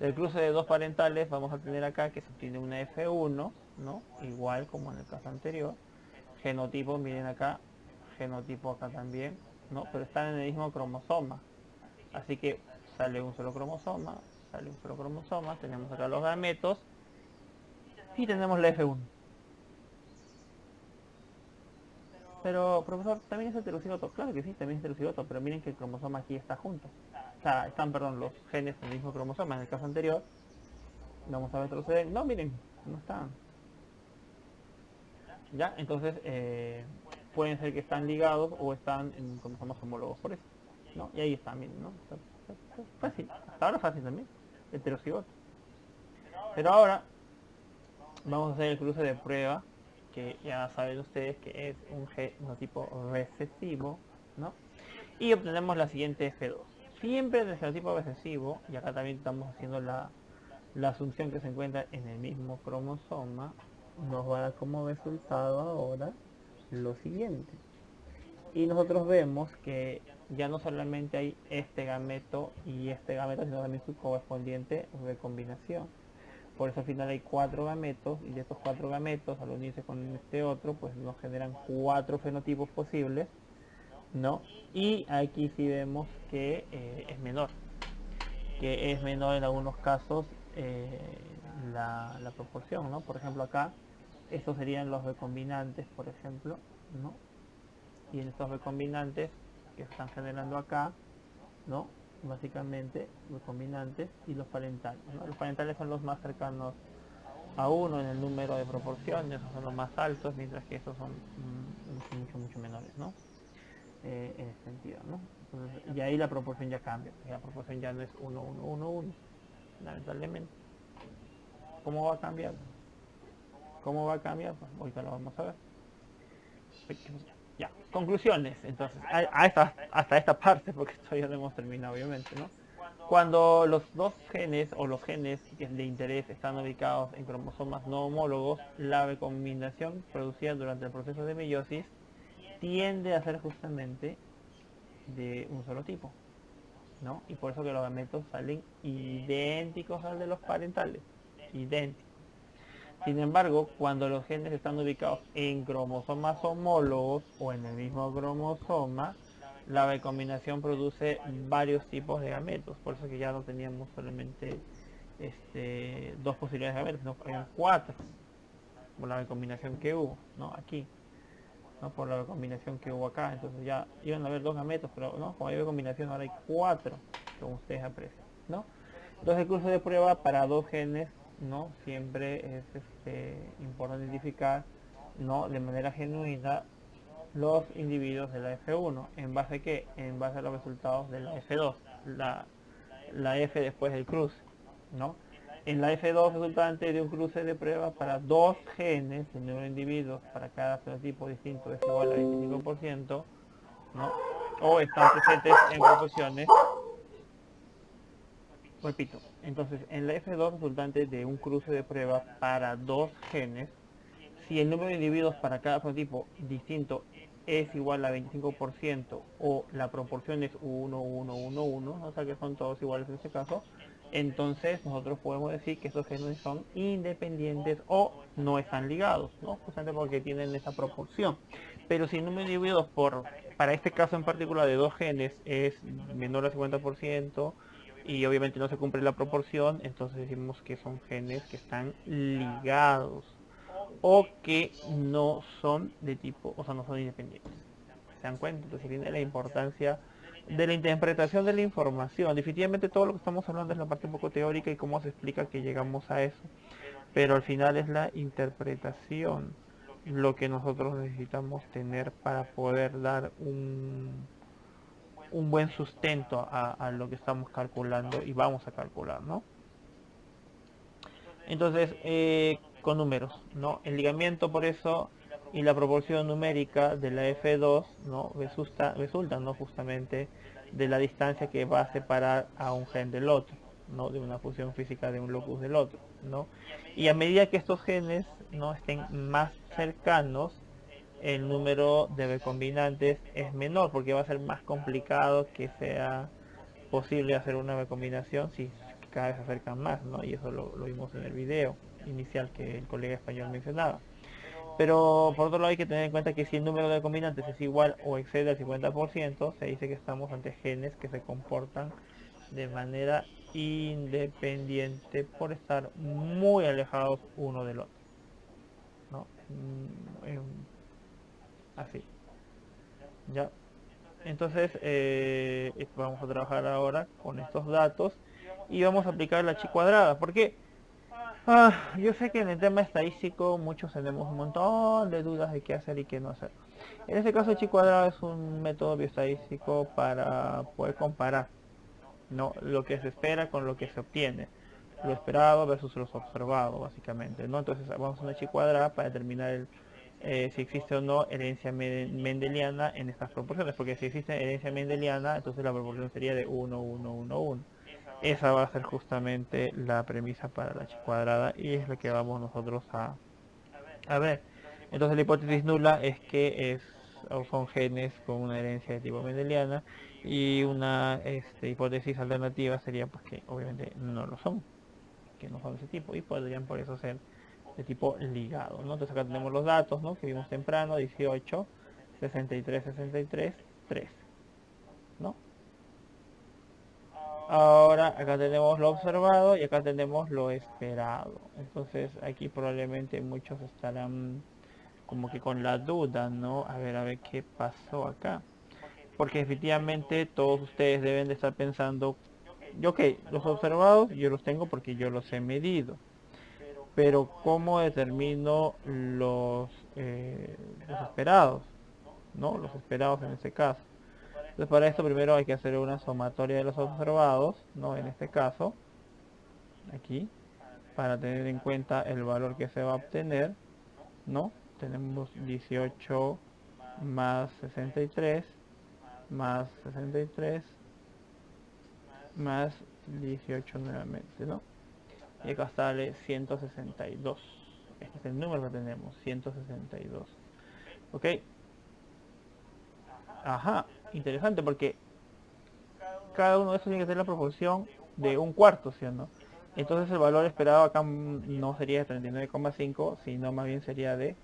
Del cruce de dos parentales vamos a tener acá que se obtiene una F1, ¿no? Igual como en el caso anterior. Genotipo, miren acá, genotipo acá también, ¿no? Pero están en el mismo cromosoma. Así que sale un solo cromosoma, tenemos acá los gametos y tenemos la F1. Pero, profesor, ¿también es heterocigoto? Claro que sí, también es heterocigoto, pero miren que el cromosoma aquí está junto. O sea, están, perdón, los genes en el mismo cromosoma. En el caso anterior, vamos a retroceder. No, miren, no están. ¿Ya? Entonces, pueden ser que están ligados o están en cromosomas homólogos, por eso, ¿no? Y ahí están, miren, ¿no? Fácil, hasta ahora fácil también, heterocigoto. Pero ahora, vamos a hacer el cruce de prueba, que ya saben ustedes que es un genotipo recesivo, ¿no? Y obtenemos la siguiente F2. Siempre del genotipo recesivo, y acá también estamos haciendo la asunción que se encuentra en el mismo cromosoma, nos va a dar como resultado ahora lo siguiente. Y nosotros vemos que ya no solamente hay este gameto y este gameto, sino también su correspondiente recombinación. Por eso al final hay 4 gametos, y de estos 4 gametos, al unirse con este otro, pues nos generan 4 fenotipos posibles, ¿no? Y aquí sí vemos que es menor, en algunos casos la proporción, ¿no? Por ejemplo acá, estos serían los recombinantes, por ejemplo, ¿no? Y en estos recombinantes que están generando acá, ¿no? Básicamente recombinantes y los parentales, ¿no? Los parentales son los más cercanos a 1 en el número de proporciones, son los más altos, mientras que estos son mucho menores, ¿no? En ese sentido, ¿no? Entonces, y ahí la proporción ya cambia, la proporción ya no es 1, 1, 1, 1, lamentablemente. ¿Cómo va a cambiar? ¿Cómo va a cambiar? Pues ahorita lo vamos a ver. Ya, conclusiones, entonces, hasta esta parte, porque todavía no hemos terminado, obviamente, ¿no? Cuando los dos genes o los genes de interés están ubicados en cromosomas no homólogos, la recombinación producida durante el proceso de meiosis tiende a ser justamente de un solo tipo, ¿no? Y por eso que los gametos salen idénticos al de los parentales, idénticos. Sin embargo, cuando los genes están ubicados en cromosomas homólogos o en el mismo cromosoma, la recombinación produce varios tipos de gametos. Por eso que ya no teníamos solamente 2 posibilidades de gametos, sino que habían 4 por la recombinación que hubo, ¿no? Aquí, ¿no? Por la recombinación que hubo acá. Entonces ya iban a haber 2 gametos, pero no, como hay recombinación ahora hay 4, como ustedes aprecian, ¿no? Entonces el curso de prueba para 2 genes, ¿no? Siempre es importante identificar, ¿no?, de manera genuina los individuos de la F1. ¿En base a qué? En base a los resultados de la F2, la F después del cruce, ¿no? En la F2 resultante de un cruce de prueba para 2 genes, el número de individuos para cada fenotipo distinto es igual a 25%, ¿no? O están presentes en proporciones. Repito, entonces en la F2 resultante de un cruce de prueba para 2 genes, si el número de individuos para cada fenotipo distinto es igual a 25% o la proporción es 1, 1, 1, 1, o sea que son todos iguales en este caso, entonces nosotros podemos decir que estos genes son independientes o no están ligados, ¿no? Justamente porque tienen esa proporción. Pero si el número de individuos para este caso en particular de 2 genes es menor al 50%, y obviamente no se cumple la proporción, entonces decimos que son genes que están ligados o que no son de tipo, o sea, no son independientes. ¿Se dan cuenta? Entonces viene la importancia de la interpretación de la información. Definitivamente todo lo que estamos hablando es la parte un poco teórica y cómo se explica que llegamos a eso. Pero al final es la interpretación lo que nosotros necesitamos tener para poder dar un buen sustento a lo que estamos calculando y vamos a calcular, ¿no? Entonces, con números, ¿no? El ligamiento por eso y la proporción numérica de la F2, ¿no? Resulta, ¿no? Justamente de la distancia que va a separar a un gen del otro, ¿no? De una función física de un locus del otro, ¿no? Y a medida que estos genes no estén más cercanos, el número de recombinantes es menor, porque va a ser más complicado que sea posible hacer una recombinación si cada vez se acercan más, ¿no? Y eso lo vimos en el video inicial que el colega español mencionaba. Pero por otro lado hay que tener en cuenta que si el número de recombinantes es igual o excede el 50%, se dice que estamos ante genes que se comportan de manera independiente por estar muy alejados uno del otro, ¿no? Así, ¿ya? Entonces vamos a trabajar ahora con estos datos y vamos a aplicar la chi cuadrada. Porque yo sé que en el tema estadístico muchos tenemos un montón de dudas de qué hacer y qué no hacer. En este caso, chi cuadrada es un método bioestadístico para poder comparar, ¿no? Lo que se espera con lo que se obtiene. Lo esperado versus lo observado, básicamente, ¿no? Entonces vamos a una chi cuadrada para determinar si existe o no herencia mendeliana en estas proporciones, porque si existe herencia mendeliana, entonces la proporción sería de 1, 1, 1, 1. Esa va a ser justamente la premisa para la chi cuadrada y es la que vamos nosotros a ver. Entonces la hipótesis nula es que son genes con una herencia de tipo mendeliana y una hipótesis alternativa sería pues que obviamente no lo son, que no son de ese tipo y podrían por eso ser de tipo ligado, ¿no? Entonces acá tenemos los datos, ¿no? Que vimos temprano, 18, 63, 63, 3, ¿no? Ahora acá tenemos lo observado y acá tenemos lo esperado. Entonces aquí probablemente muchos estarán como que con la duda, ¿no? A ver qué pasó acá. Porque efectivamente todos ustedes deben de estar pensando, ok, los observados yo los tengo porque yo los he medido. Pero ¿cómo determino los esperados? ¿No? Los esperados en este caso. Entonces para esto primero hay que hacer una sumatoria de los observados, ¿no? En este caso, aquí, para tener en cuenta el valor que se va a obtener, ¿no? Tenemos 18 más 63 más 63 más 18 nuevamente, ¿no? Y acá sale 162. Este es el número que tenemos, 162. ¿Ok? Ajá, interesante porque cada uno de estos tiene que ser la proporción de un cuarto, ¿sí o no? Entonces el valor esperado acá no sería de 39,5, sino más bien sería de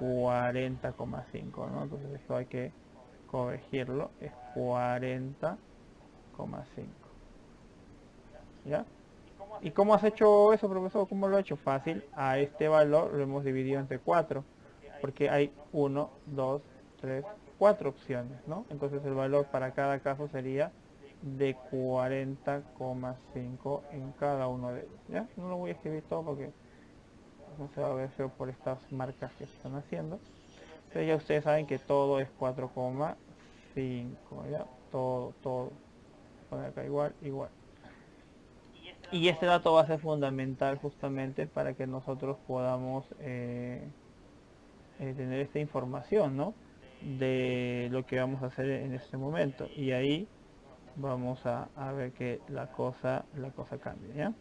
40,5, ¿no? Entonces esto hay que corregirlo, es 40,5. ¿Ya? ¿Y cómo has hecho eso, profesor? ¿Cómo lo he hecho? Fácil, a este valor lo hemos dividido entre 4, porque hay 1, 2, 3, 4 opciones, ¿no? Entonces el valor para cada caso sería de 40,5 en cada uno de ellos, ¿ya? No lo voy a escribir todo porque no se va a ver feo por estas marcas que se están haciendo. Pero ya ustedes saben que todo es 4,5, ¿ya? Todo. Poner acá igual, igual. Y este dato va a ser fundamental justamente para que nosotros podamos tener esta información, ¿no? De lo que vamos a hacer en este momento. Y ahí vamos a ver que la cosa cambia, ¿ya?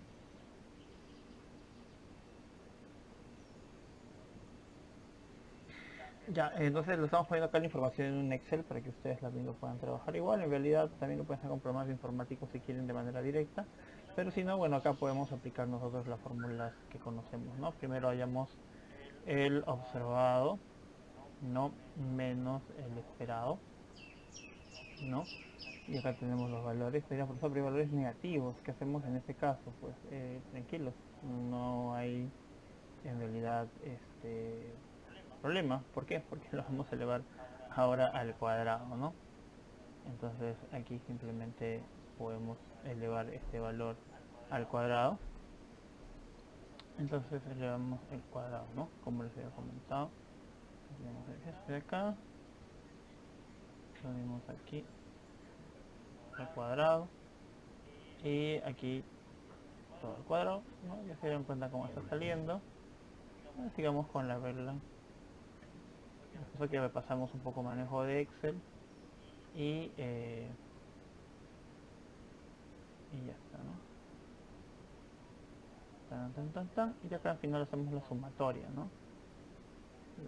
Ya, entonces lo estamos poniendo acá la información en un Excel para que ustedes también lo puedan trabajar igual. En realidad también lo pueden hacer con programas informáticos si quieren de manera directa. Pero si no, bueno, acá podemos aplicar nosotros las fórmulas que conocemos, ¿no? Primero hallamos el observado, ¿no? Menos el esperado, ¿no? Y acá tenemos los valores, pero por ejemplo, valores negativos. ¿Qué hacemos en este caso? Pues tranquilos, no hay en realidad problema. ¿Por qué? Porque lo vamos a elevar ahora al cuadrado, ¿no? Entonces aquí simplemente podemos elevar este valor al cuadrado. Entonces elevamos el cuadrado, ¿no? Como les había comentado. Tenemos este de acá, lo unimos aquí al cuadrado y aquí todo el cuadrado, ¿no? Ya se dieron cuenta cómo está saliendo. Sigamos con la regla. Eso que pasamos un poco manejo de Excel y ya está, ¿no? Y acá al final hacemos la sumatoria, ¿no?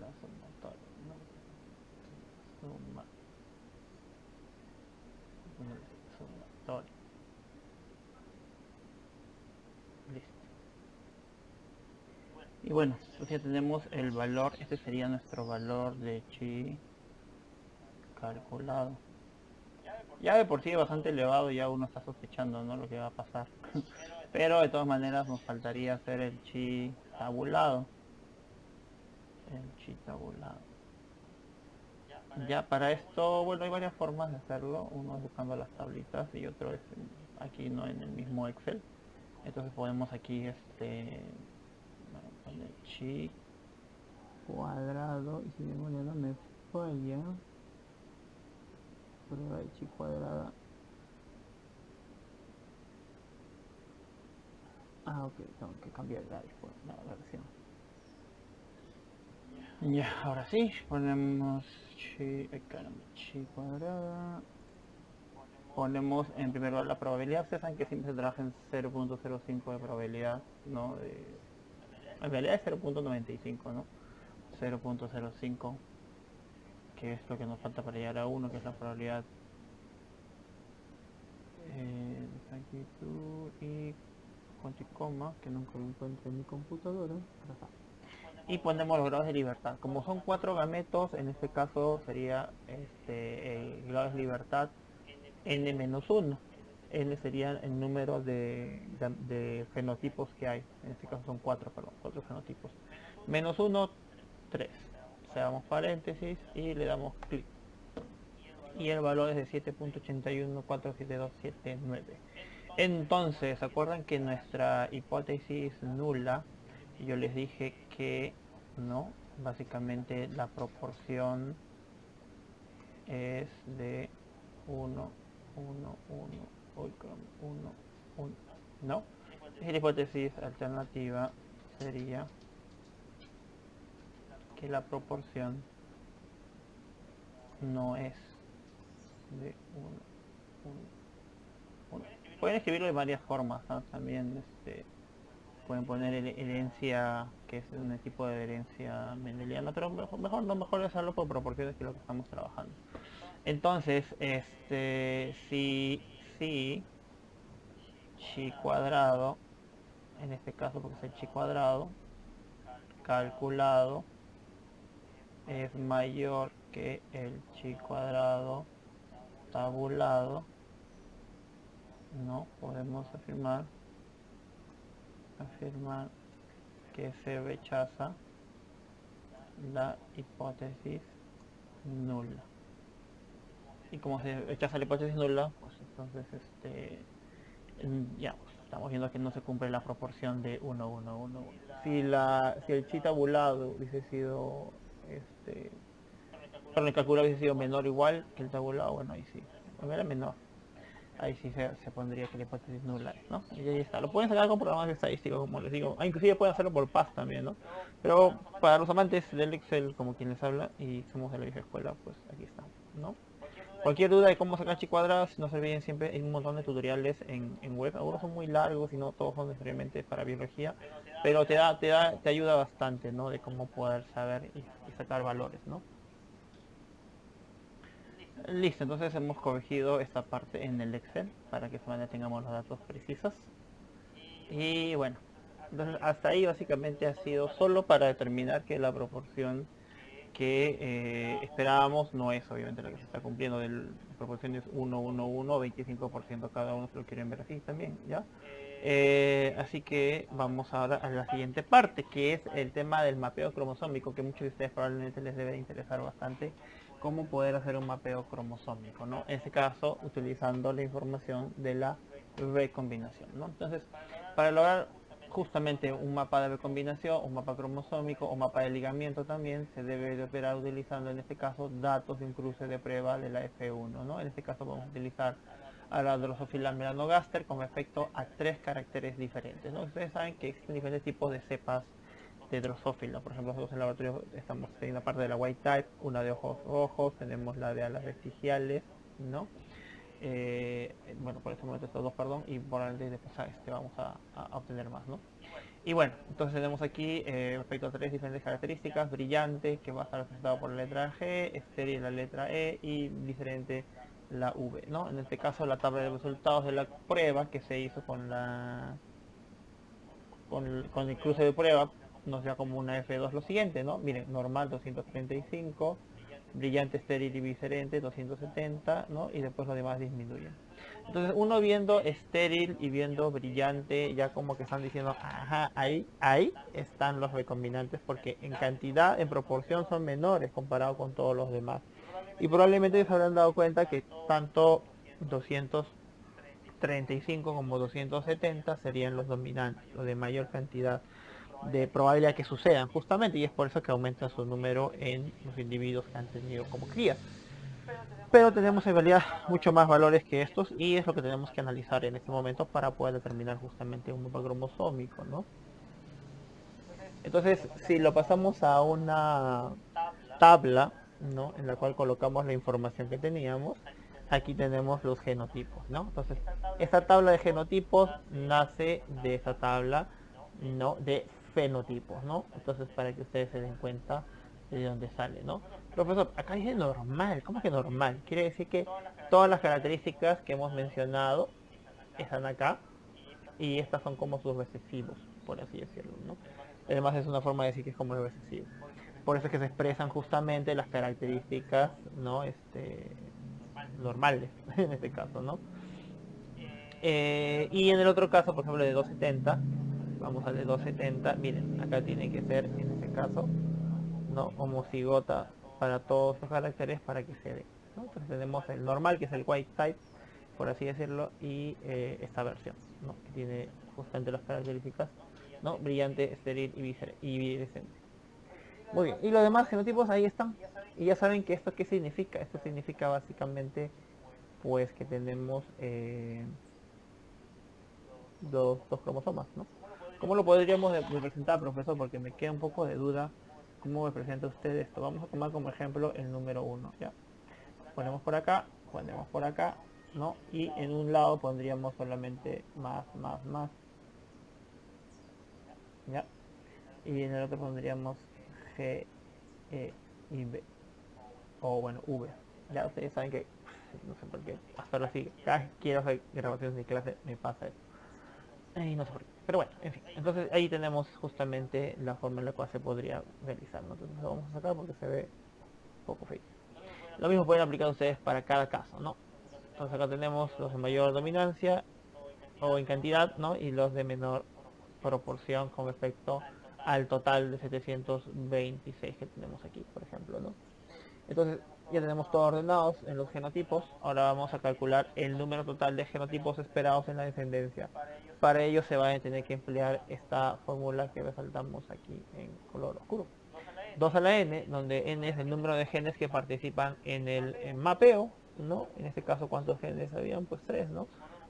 La sumatoria, ¿no? Sumatoria. Listo. Y bueno, pues ya tenemos el valor, este sería nuestro valor de chi calculado. Ya de por sí bastante elevado, ya uno está sospechando, ¿no? Lo que va a pasar. Pero de todas maneras nos faltaría hacer el chi tabulado. El chi tabulado. Ya para esto, bueno, hay varias formas de hacerlo. Uno es buscando las tablitas y otro es aquí, no en el mismo Excel. Entonces podemos aquí poner chi cuadrado, y si mi memoria no me falla, prueba de chi cuadrada. Ah, ok, tengo que cambiar la versión. Ya, ahora sí, ponemos chi cuadrada. Ponemos en primer lugar la probabilidad. Ustedes saben que siempre se trabaja en 0.05 de probabilidad, ¿no? En realidad es 0.95, ¿no? 0.05, que es lo que nos falta para llegar a 1, que es la probabilidad de exactitud y punto y coma, que nunca lo encuentro en mi computadora. Y ponemos los grados de libertad. Como son 4 gametos, en este caso sería el grado de libertad n-1. N sería el número de fenotipos que hay. En este caso son 4, perdón, 4 fenotipos. -1, 3. Cerramos paréntesis y le damos clic. Y el valor es de 7.8147279. Entonces, ¿se acuerdan que nuestra hipótesis nula, yo les dije que no? Básicamente la proporción es de 1, 1, 1, 1, 1, ¿no? Y la hipótesis alternativa sería que la proporción no es de 1, 1, 1. Pueden escribirlo de varias formas, ¿no? También pueden poner herencia, que es un tipo de herencia mendeliana, pero mejor hacerlo por proporciones, que es lo que estamos trabajando. Entonces, si chi cuadrado, en este caso porque es el chi cuadrado calculado, es mayor que el chi cuadrado tabulado, no podemos afirmar que se rechaza la hipótesis nula. Y como se rechaza la hipótesis nula, pues entonces ya pues, estamos viendo que no se cumple la proporción de 1, 1, 1, 1. Si el chi tabulado hubiese sido el calculado hubiese sido menor o igual que el tabulado, bueno, ahí sí, era menor. Ahí sí se pondría que la hipótesis nula es, ¿no? Y ahí está. Lo pueden sacar con programas estadísticos, como les digo. Inclusive pueden hacerlo por PAS también, ¿no? Pero para los amantes del Excel, como quien les habla, y somos de la vieja escuela, pues aquí está, ¿no? Cualquier duda de cómo sacar chi cuadradas, no se olviden, siempre hay un montón de tutoriales en web. Algunos son muy largos y no todos son necesariamente para biología, pero te ayuda bastante, ¿no? De cómo poder saber y sacar valores, ¿no? Listo, entonces hemos corregido esta parte en el Excel para que solamente tengamos los datos precisos. Y bueno, entonces hasta ahí básicamente ha sido solo para determinar que la proporción que esperábamos no es obviamente lo que se está cumpliendo. Proporciones 1, 1, 1, 25% cada uno, se lo quieren ver así también, ¿ya? Así que vamos ahora a la siguiente parte, que es el tema del mapeo cromosómico, que muchos de ustedes probablemente les debe interesar bastante, cómo poder hacer un mapeo cromosómico, ¿no? En este caso, utilizando la información de la recombinación, ¿no? Entonces, para lograr justamente un mapa de recombinación, un mapa cromosómico o mapa de ligamiento también se debe de operar utilizando en este caso datos de un cruce de prueba de la F1, ¿no? En este caso vamos a utilizar a la Drosophila melanogaster con respecto a 3 caracteres diferentes, ¿no? Ustedes saben que existen diferentes tipos de cepas de Drosophila. Por ejemplo, nosotros en el laboratorio estamos teniendo parte de la white type, una de ojos rojos, tenemos la de alas vestigiales, ¿no? Bueno, por este momento estos dos, perdón, y probablemente después vamos a obtener más, ¿no? Y bueno, entonces tenemos aquí respecto a 3 diferentes características: brillante, que va a estar representado por la letra G, estéril la letra E y diferente la V, ¿no? En este caso la tabla de resultados de la prueba que se hizo con con el cruce de prueba nos da como una F2 lo siguiente, ¿no? Miren, normal 235, brillante, estéril y biserente 270, ¿no? Y después los demás disminuyen. Entonces uno viendo estéril y viendo brillante ya como que están diciendo, ajá, ahí están los recombinantes, porque en cantidad, en proporción son menores comparado con todos los demás. Y probablemente se habrán dado cuenta que tanto 235 como 270 serían los dominantes, los de mayor cantidad de probabilidad que sucedan justamente, y es por eso que aumenta su número en los individuos que han tenido como crías. Pero tenemos en realidad mucho más valores que estos, y es lo que tenemos que analizar en este momento para poder determinar justamente un mapa cromosómico, ¿no? Entonces, si lo pasamos a una tabla, ¿no?, en la cual colocamos la información que teníamos, aquí tenemos los genotipos, ¿no? Entonces, esta tabla de genotipos nace de esta tabla, ¿no?, de fenotipos, ¿no? Entonces, para que ustedes se den cuenta de dónde sale, ¿no? Profesor, acá dice normal. ¿Cómo que normal? Quiere decir que todas las características que hemos mencionado están acá, y estas son como sus recesivos, por así decirlo, ¿no? Además es una forma de decir que es como el recesivo. Por eso es que se expresan justamente las características, ¿no?, normales, en este caso, ¿no? Y en el otro caso, por ejemplo, de 270, vamos al de 270, miren, acá tiene que ser, en este caso, ¿no?, homocigota para todos los caracteres para que se dé, ¿no? Entonces tenemos el normal, que es el white type, por así decirlo, y esta versión, ¿no?, que tiene justamente las características, ¿no?, brillante, estéril y virescente. Muy bien, y los demás genotipos ahí están. Y ya saben que esto qué significa. Esto significa básicamente pues que tenemos dos cromosomas, ¿no? ¿Cómo lo podríamos representar, profesor? Porque me queda un poco de duda cómo representa usted esto. Vamos a tomar como ejemplo el número 1, ¿ya? Ponemos por acá, ¿no? Y en un lado pondríamos solamente más, ¿ya? Y en el otro pondríamos G, E y B. O bueno, V. Ya ustedes saben que, no sé por qué, hacerlo así, cada vez que quiero hacer grabaciones de clase me pasa eso. Y no sé por qué. Pero bueno, en fin. Entonces ahí tenemos justamente la forma en la cual se podría realizar, ¿no? Entonces lo vamos a sacar porque se ve un poco feo. Lo mismo pueden aplicar ustedes para cada caso, ¿no? Entonces acá tenemos los de mayor dominancia o en cantidad, ¿no? Y los de menor proporción con respecto al total de 726 que tenemos aquí, por ejemplo, ¿no? Entonces ya tenemos todo ordenados en los genotipos. Ahora vamos a calcular el número total de genotipos esperados en la descendencia. Para ello se va a tener que emplear esta fórmula que resaltamos aquí en color oscuro. 2 a la n, donde n es el número de genes que participan en el mapeo, ¿no? En este caso, ¿cuántos genes habían? Pues 3, ¿no?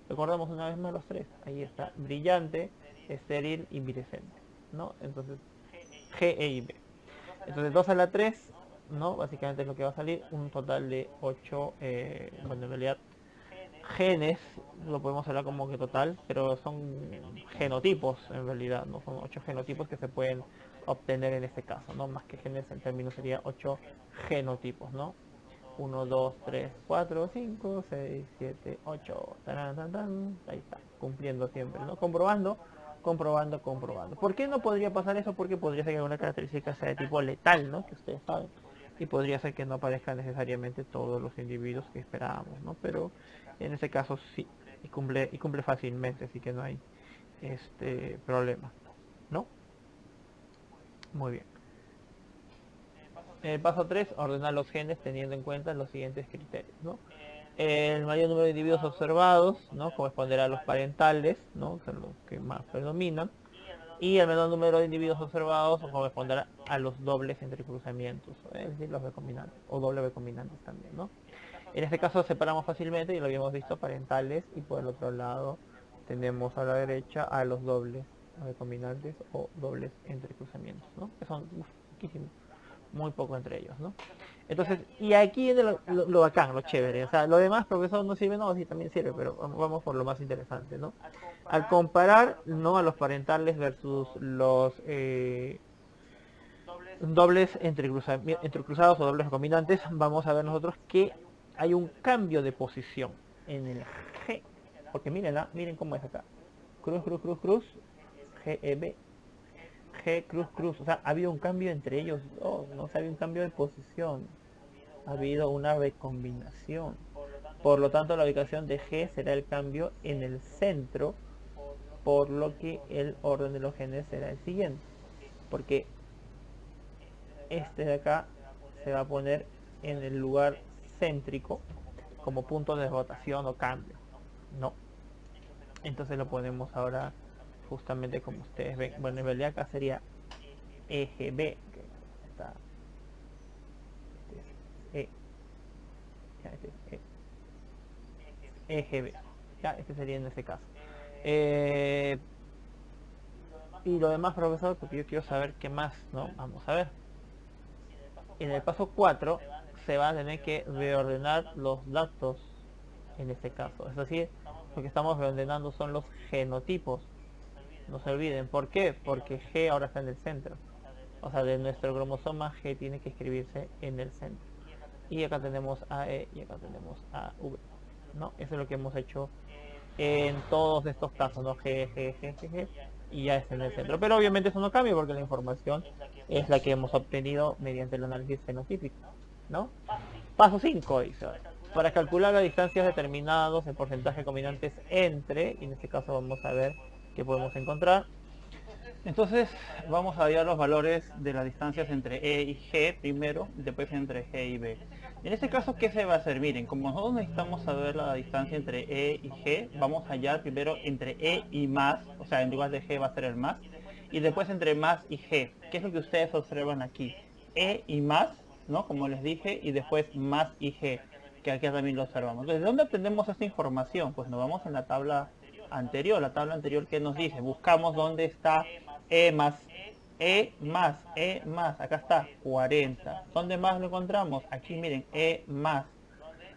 Recordamos una vez más los 3. Ahí está, brillante, estéril y virescente, ¿no? Entonces, G, E y B. Entonces 2 a la 3, ¿no? Básicamente es lo que va a salir, un total de 8, bueno, en realidad genes, lo podemos hablar como que total, pero son genotipos en realidad, ¿no? Son 8 genotipos que se pueden obtener en este caso, ¿no? Más que genes, el término sería 8 genotipos, ¿no? 1, 2, 3, 4, 5, 6, 7, 8, ahí está, cumpliendo siempre, ¿no? Comprobando. ¿Por qué no podría pasar eso? Porque podría ser que alguna característica sea de tipo letal, ¿no? Que ustedes saben. y podría ser que no aparezcan necesariamente todos los individuos que esperábamos, ¿no? Pero en este caso sí, y cumple fácilmente, así que no hay problema, ¿no? Muy bien. En el paso 3, ordenar los genes teniendo en cuenta los siguientes criterios, ¿no? El mayor número de individuos observados, ¿no?, corresponderá a los parentales, ¿no?, que son los que más predominan, y el menor número de individuos observados corresponderá a los dobles entre cruzamientos, es decir, los recombinantes, o doble recombinantes también, ¿no? En este caso separamos fácilmente, y lo habíamos visto, parentales, y por el otro lado tenemos a la derecha a los dobles recombinantes o dobles entre cruzamientos, ¿no?, que son poquísimos, muy poco entre ellos, ¿no? Entonces, y aquí es lo bacán, lo chévere. O sea, lo demás, profesor, no sirve, no, sí también sirve, pero vamos por lo más interesante, ¿no? Al comparar, ¿no?, a los parentales versus los dobles entre cruzados o dobles recombinantes, vamos a ver nosotros que hay un cambio de posición en el G. Porque miren, miren cómo es acá. Cruz, cruz, cruz, cruz. G, E, B. G, cruz, cruz. O sea, ha habido un cambio entre ellos dos, ¿no? O sea, ha habido un cambio de posición. Ha habido una recombinación. Por lo tanto, la ubicación de G será el cambio en el centro, por lo que el orden de los genes será el siguiente. Porque este de acá se va a poner en el lugar céntrico como punto de rotación o cambio, ¿no? Entonces lo ponemos ahora justamente como ustedes ven. Bueno, en realidad acá sería eje B, que está, este es eje B, ya, este sería en este caso. Y lo demás, profesor, porque yo quiero saber qué más, ¿no? Vamos a ver. En el paso 4 se va a tener que reordenar los datos en este caso. Es decir, lo que estamos reordenando son los genotipos. No se olviden. ¿Por qué? Porque G ahora está en el centro. O sea, de nuestro cromosoma G tiene que escribirse en el centro. Y acá tenemos AE y acá tenemos AV, ¿no? Eso es lo que hemos hecho en todos estos casos, ¿no? G, G, G, G, G, y ya está en el centro. Pero obviamente eso no cambia porque la información es la que hemos obtenido mediante el análisis fenotípico, ¿no? Paso 5 dice: para calcular las distancias determinadas en porcentaje combinantes entre, y en este caso vamos a ver qué podemos encontrar. Entonces vamos a hallar los valores de las distancias entre E y G primero, y después entre G y B. En este caso, ¿qué se va a hacer? Miren, como nosotros necesitamos saber la distancia entre E y G, vamos a hallar primero entre E y más, o sea, en lugar de G va a ser el más, y después entre más y G. ¿Qué es lo que ustedes observan aquí? E y más, ¿no? Como les dije, y después más y G, que aquí también lo observamos. Entonces, ¿de dónde obtenemos esta información? Pues nos vamos en la tabla anterior, que nos dice, buscamos dónde está E más, acá está, 40. ¿Dónde más lo encontramos? Aquí miren, E más,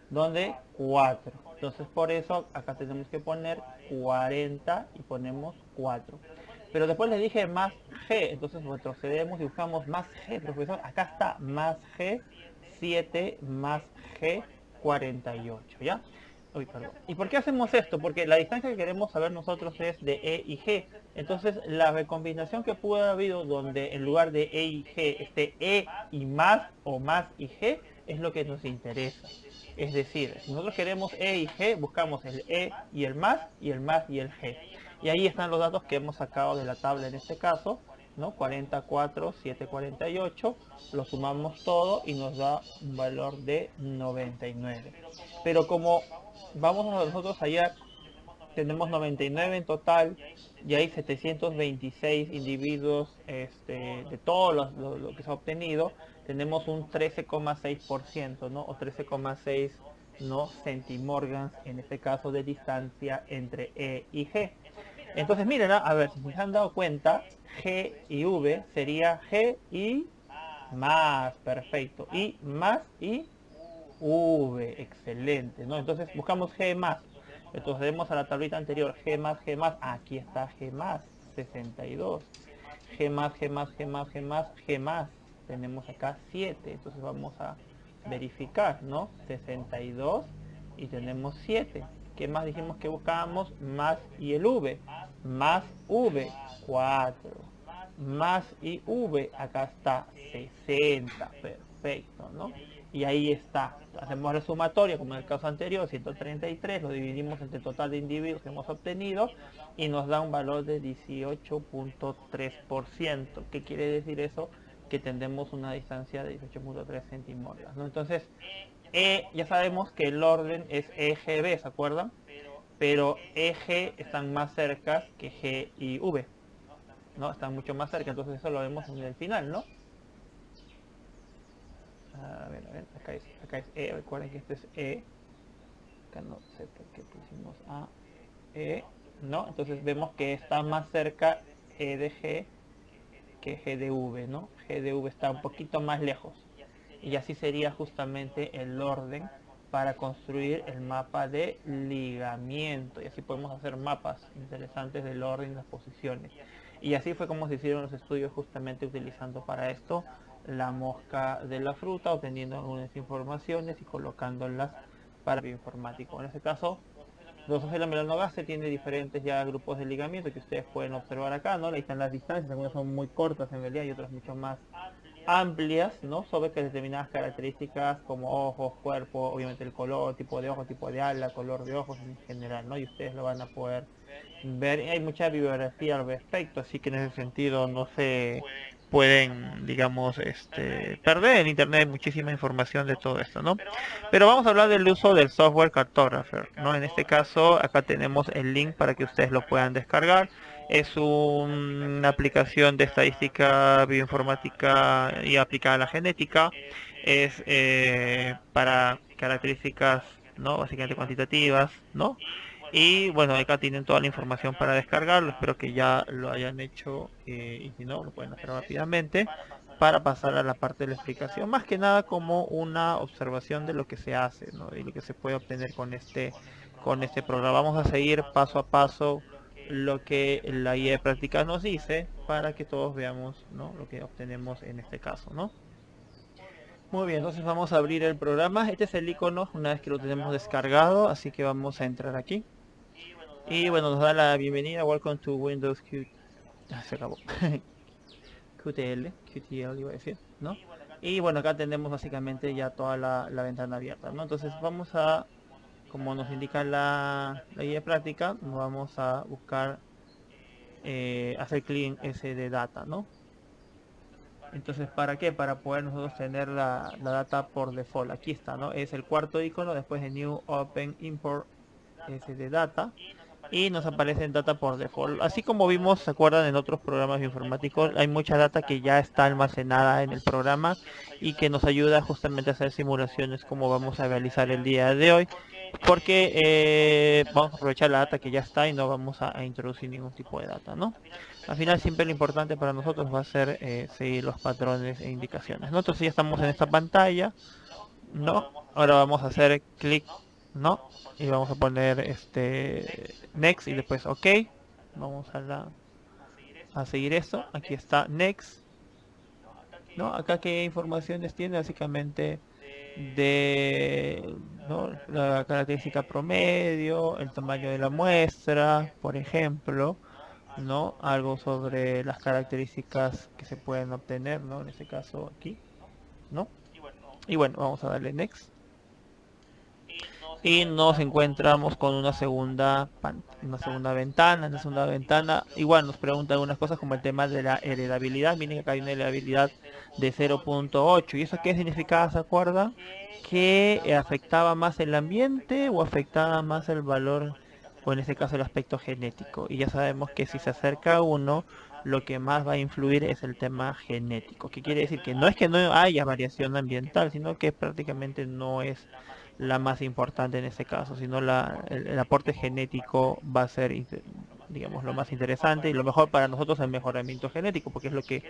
¿dónde? 4. Entonces por eso acá tenemos que poner 40 y ponemos 4. Pero después le dije más G, entonces retrocedemos y buscamos más G, profesor. Acá está más G, 7 más G, 48, ¿ya? Uy, perdón. ¿Y por qué hacemos esto? Porque la distancia que queremos saber nosotros es de E y G. Entonces la recombinación que pudo haber habido donde en lugar de E y G esté E y más o más y G es lo que nos interesa. Es decir, si nosotros queremos E y G, buscamos el E y el más y el más y el G. Y ahí están los datos que hemos sacado de la tabla en este caso, ¿no? 44, 748, lo sumamos todo y nos da un valor de 99. Pero como vamos a nosotros allá, tenemos 99 en total y hay 726 individuos de todo lo que se ha obtenido, tenemos un 13,6%, ¿no? O 13,6, ¿no?, centimorgans en este caso de distancia entre E y G. Entonces miren, a ver, si se han dado cuenta, G y V sería G y más, perfecto, y más y V, excelente, ¿no? Entonces buscamos G más, entonces vemos a la tablita anterior, G más, aquí está G más, 62, G más, G más, G más, G más, G más, tenemos acá 7, entonces vamos a verificar, ¿no? 62 y tenemos 7. ¿Qué más dijimos que buscábamos? Más y el V. Más V, 4. Más y V, acá está 60. perfecto, ¿no? Y ahí está, hacemos la sumatoria como en el caso anterior, 133, lo dividimos entre el total de individuos que hemos obtenido y nos da un valor de 18.3%. ¿Qué quiere decir eso? Que tendremos una distancia de 18.3 centímetros, ¿no? Entonces, ya sabemos que el orden es EGB, ¿se acuerdan? Pero EG están más cerca que G y V, ¿no? Están mucho más cerca, entonces eso lo vemos en el final, ¿no? A ver, acá es E, recuerden que este es E, acá no sé por qué pusimos A, E, ¿no? Entonces vemos que está más cerca E de G que G de V, ¿no? G de V está un poquito más lejos, y así sería justamente el orden para construir el mapa de ligamiento, y así podemos hacer mapas interesantes del orden y las posiciones. Y así fue como se hicieron los estudios, justamente utilizando para esto la mosca de la fruta, obteniendo algunas informaciones y colocándolas para bioinformático. En este caso, Drosophila melanogaster tiene diferentes ya grupos de ligamiento que ustedes pueden observar acá, ¿no? Ahí están las distancias, algunas son muy cortas en realidad y otras mucho más amplias, ¿no? Sobre que determinadas características como ojos, cuerpo, obviamente el color, tipo de ojo, tipo de ala, color de ojos en general, ¿no? Y ustedes lo van a poder ver. Hay mucha bibliografía al respecto, así que en ese sentido no se pueden, digamos, perder. En internet hay muchísima información de todo esto, ¿no? Pero vamos a hablar del uso del software Cartographer, ¿no? En este caso, acá tenemos el link para que ustedes lo puedan descargar. Es una aplicación de estadística bioinformática y aplicada a la genética. Es para características, ¿no? Básicamente cuantitativas, ¿no? Y bueno, acá tienen toda la información para descargarlo. Espero que ya lo hayan hecho, y si no, lo pueden hacer rápidamente para pasar a la parte de la explicación. Más que nada como una observación de lo que se hace, ¿no? Y lo que se puede obtener con este programa. Vamos a seguir paso a paso lo que la guía de práctica nos dice para que todos veamos, ¿no? Lo que obtenemos en este caso, ¿no? Muy bien, entonces vamos a abrir el programa. Este es el icono una vez que lo tenemos descargado, así que vamos a entrar aquí. Y bueno, nos da la bienvenida. Welcome to Windows Qt. Se acabó. QTL iba a decir, ¿no? Y bueno, acá tenemos básicamente ya toda la ventana abierta, ¿no? Entonces vamos a, como nos indica la guía de práctica, nos vamos a buscar, hacer clic en ese de data, ¿no? Entonces, ¿para qué? Para poder nosotros tener la data por default. Aquí está, ¿no? Es el cuarto icono después de New Open Import ese de data. Y nos aparece en data por default. Así como vimos, se acuerdan, en otros programas informáticos, hay mucha data que ya está almacenada en el programa y que nos ayuda justamente a hacer simulaciones como vamos a realizar el día de hoy, porque vamos a aprovechar la data que ya está y no vamos a introducir ningún tipo de data, ¿no? Al final siempre lo importante para nosotros va a ser seguir los patrones e indicaciones, ¿no? Entonces ya estamos en esta pantalla, ¿no? Ahora vamos a hacer clic, ¿no? Y vamos a poner next y después ok. Vamos a seguir esto. Aquí está next, ¿no? Acá qué informaciones tiene básicamente de, ¿no? La característica promedio, el tamaño de la muestra, por ejemplo, ¿no? Algo sobre las características que se pueden obtener, ¿no? En este caso aquí, ¿no? Y bueno, vamos a darle next. Y nos encontramos con una segunda ventana. En la segunda ventana igual nos pregunta algunas cosas como el tema de la heredabilidad. Miren que acá hay una heredabilidad de 0.8. ¿Y eso qué significaba? ¿Se acuerdan? Que afectaba más el ambiente o afectaba más el valor, o en este caso el aspecto genético. Y ya sabemos que si se acerca a uno, lo que más va a influir es el tema genético. Que quiere decir que no es que no haya variación ambiental, sino que prácticamente no es la más importante en este caso, sino el aporte genético va a ser, digamos, lo más interesante y lo mejor para nosotros el mejoramiento genético, porque es lo que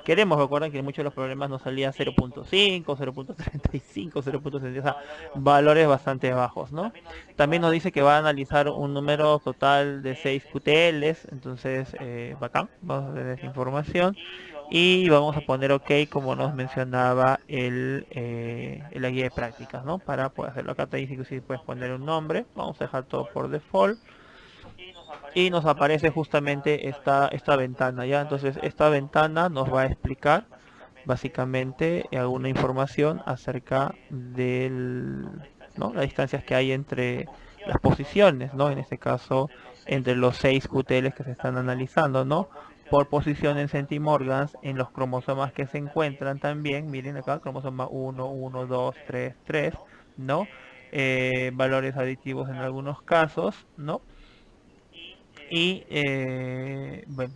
queremos. Recuerden que muchos de los problemas nos salían 0.5, 0.35, 0.60, o sea, valores bastante bajos, ¿no? También nos dice que va a analizar un número total de 6 QTLs, entonces bacán, vamos a ver esa información. Y vamos a poner ok, como nos mencionaba la guía de prácticas, ¿no? Para poder hacerlo. Acá te dice que si puedes poner un nombre. Vamos a dejar todo por default. Y nos aparece justamente esta ventana, ¿ya? Entonces esta ventana nos va a explicar, básicamente alguna información acerca del, ¿no?, las distancias que hay entre las posiciones, ¿no? En este caso, entre los 6 QTLs que se están analizando, ¿no? Por posición en centimorgans en los cromosomas que se encuentran también, miren acá, cromosoma 1, 1, 2, 3, 3, ¿no? Valores aditivos en algunos casos, ¿no? Y bueno,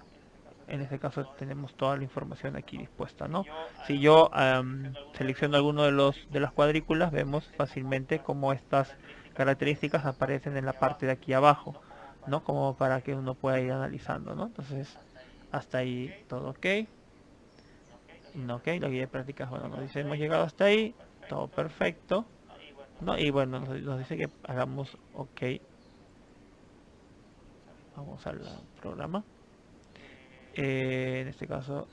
en este caso tenemos toda la información aquí dispuesta, ¿no? Si yo selecciono alguno de las cuadrículas, vemos fácilmente cómo estas características aparecen en la parte de aquí abajo, ¿no? Como para que uno pueda ir analizando, ¿no? Entonces, hasta ahí todo ok. No, ok, la guía de prácticas, bueno, nos dice hemos llegado hasta ahí, todo perfecto, ¿no? Y bueno, nos dice que hagamos ok. Vamos al programa. En este caso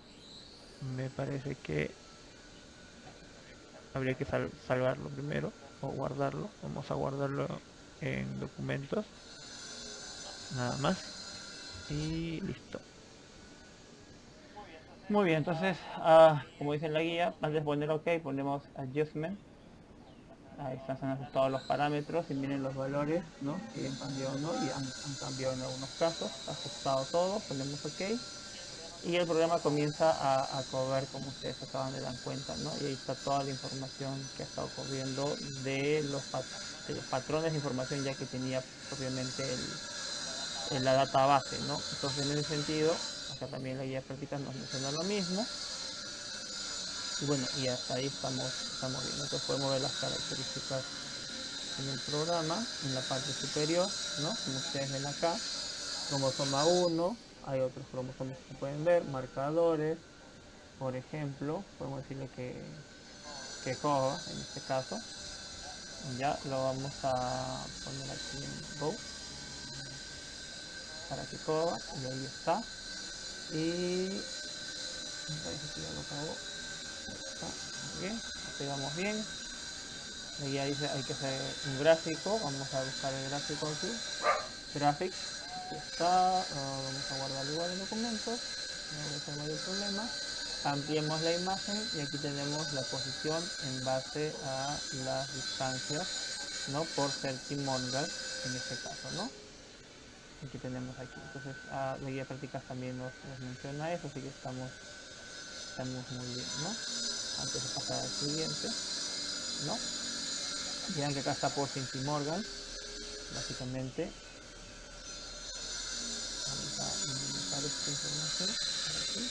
me parece que habría que salvarlo primero o guardarlo. Vamos a guardarlo en documentos, nada más, y listo. Muy bien, entonces como dice en la guía, antes de poner ok ponemos adjustment. Ahí están ajustados los parámetros y miren los valores, ¿no? Si han cambiado o no, y han cambiado en algunos casos. Ajustado todo, ponemos ok. Y el programa comienza a correr, como ustedes acaban de dar cuenta, ¿no? Y ahí está toda la información que ha estado corriendo de los patrones de información ya que tenía propiamente la database, ¿no? Entonces en ese sentido, acá también la guía de prácticas nos menciona lo mismo. Y bueno, y hasta ahí estamos viendo. Entonces podemos ver las características en el programa, en la parte superior, ¿no? Como ustedes ven acá, cromosoma 1, hay otros cromosomas que pueden ver, marcadores, por ejemplo, podemos decirle que coja, en este caso, ya lo vamos a poner aquí en Go, para que coja, y ahí está, y me parece que ya lo acabó, está, muy bien, lo pegamos bien, y ya dice hay que hacer un gráfico, vamos a buscar el gráfico aquí, graphics, aquí está, vamos a guardarlo igual en documentos, no debe ser mayor problema, ampliemos la imagen y aquí tenemos la posición en base a las distancias, ¿no? Por centimorgas en este caso, ¿no? Aquí tenemos aquí, entonces la guía de prácticas también nos menciona eso, así que estamos muy bien, ¿no? Antes de pasar al siguiente, ¿no? Vean que acá está por centimorgan, básicamente. Vamos a minimizar esta información por aquí.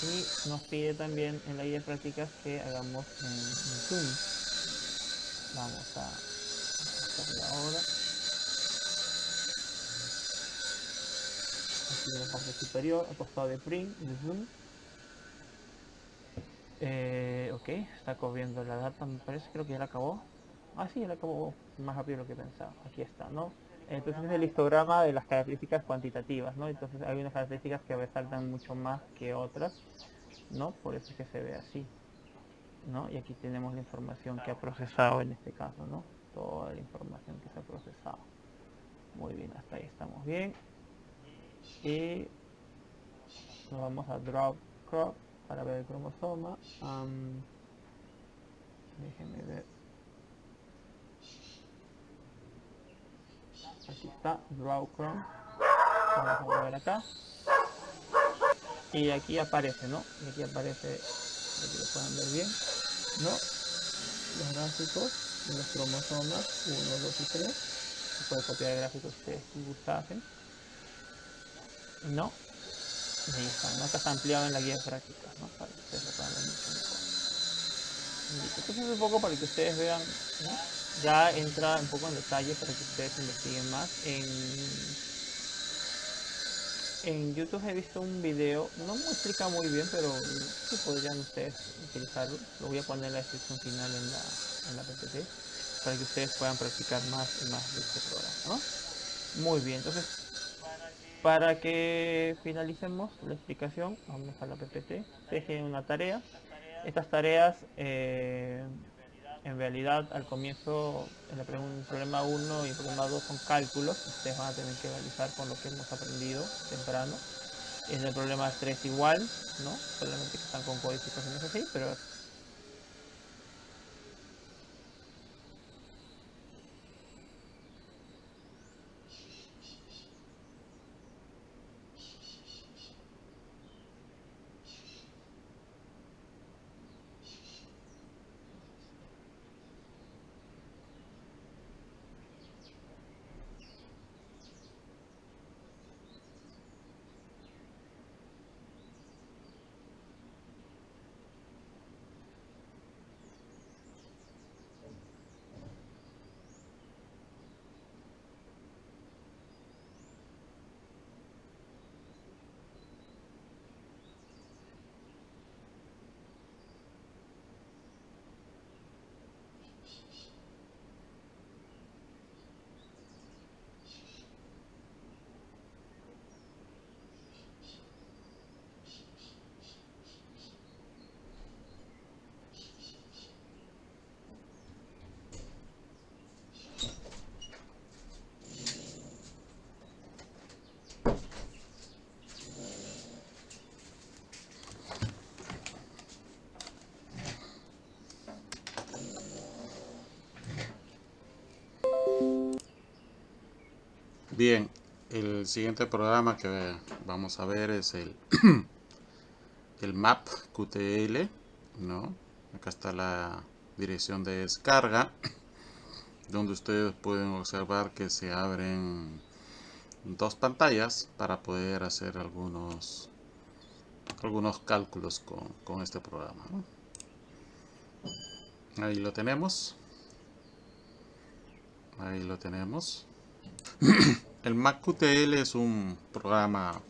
Y nos pide también en la guía de prácticas que hagamos en zoom. Vamos a hacerlo ahora. Aquí en la parte superior, al costado de print, de zoom. Ok, está corriendo la data, me parece, creo que ya la acabó. Ah, sí, ya la acabó más rápido de lo que pensaba. Aquí está, ¿no? Entonces es el histograma de las características cuantitativas, ¿no? Entonces hay unas características que resaltan mucho más que otras, ¿no? Por eso es que se ve así, ¿no? Y aquí tenemos la información que ha procesado en este caso, ¿no? Toda la información que se ha procesado. Muy bien, hasta ahí estamos bien. Y nos vamos a draw crop para ver el cromosoma. Déjenme ver. Aquí está, draw crop. Vamos a volver acá. Y aquí aparece, ¿no? Y aquí aparece, aquí lo pueden ver bien, ¿no? Los gráficos de los cromosomas 1, 2 y 3. Se puede copiar el gráfico si ustedes gustasen, ¿no? Y ahí está, ¿no? Acá está ampliado en la guía de prácticas, ¿no? Para que ustedes lo puedan ver mucho mejor. Esto es un poco para que ustedes vean, ¿no? Ya entra un poco en detalle para que ustedes investiguen más. En YouTube he visto un video, no me explica muy bien, pero sí podrían ustedes utilizarlo. Lo voy a poner en la descripción final en la PPT para que ustedes puedan practicar más y más de este programa, ¿no? Muy bien, entonces para que finalicemos la explicación, vamos a la PPT. Ustedes tienen una tarea. Estas tareas en realidad al comienzo en el problema 1 y el problema 2 son cálculos. Ustedes van a tener que realizar con lo que hemos aprendido temprano. En el problema 3 igual, ¿no? Solamente que están con codificaciones así, pero Bien, el siguiente programa que vamos a ver es el map QTL, ¿no? Acá está la dirección de descarga, donde ustedes pueden observar que se abren dos pantallas para poder hacer algunos cálculos con este programa, ¿no? Ahí lo tenemos. Ahí lo tenemos. El MapQTL es un programa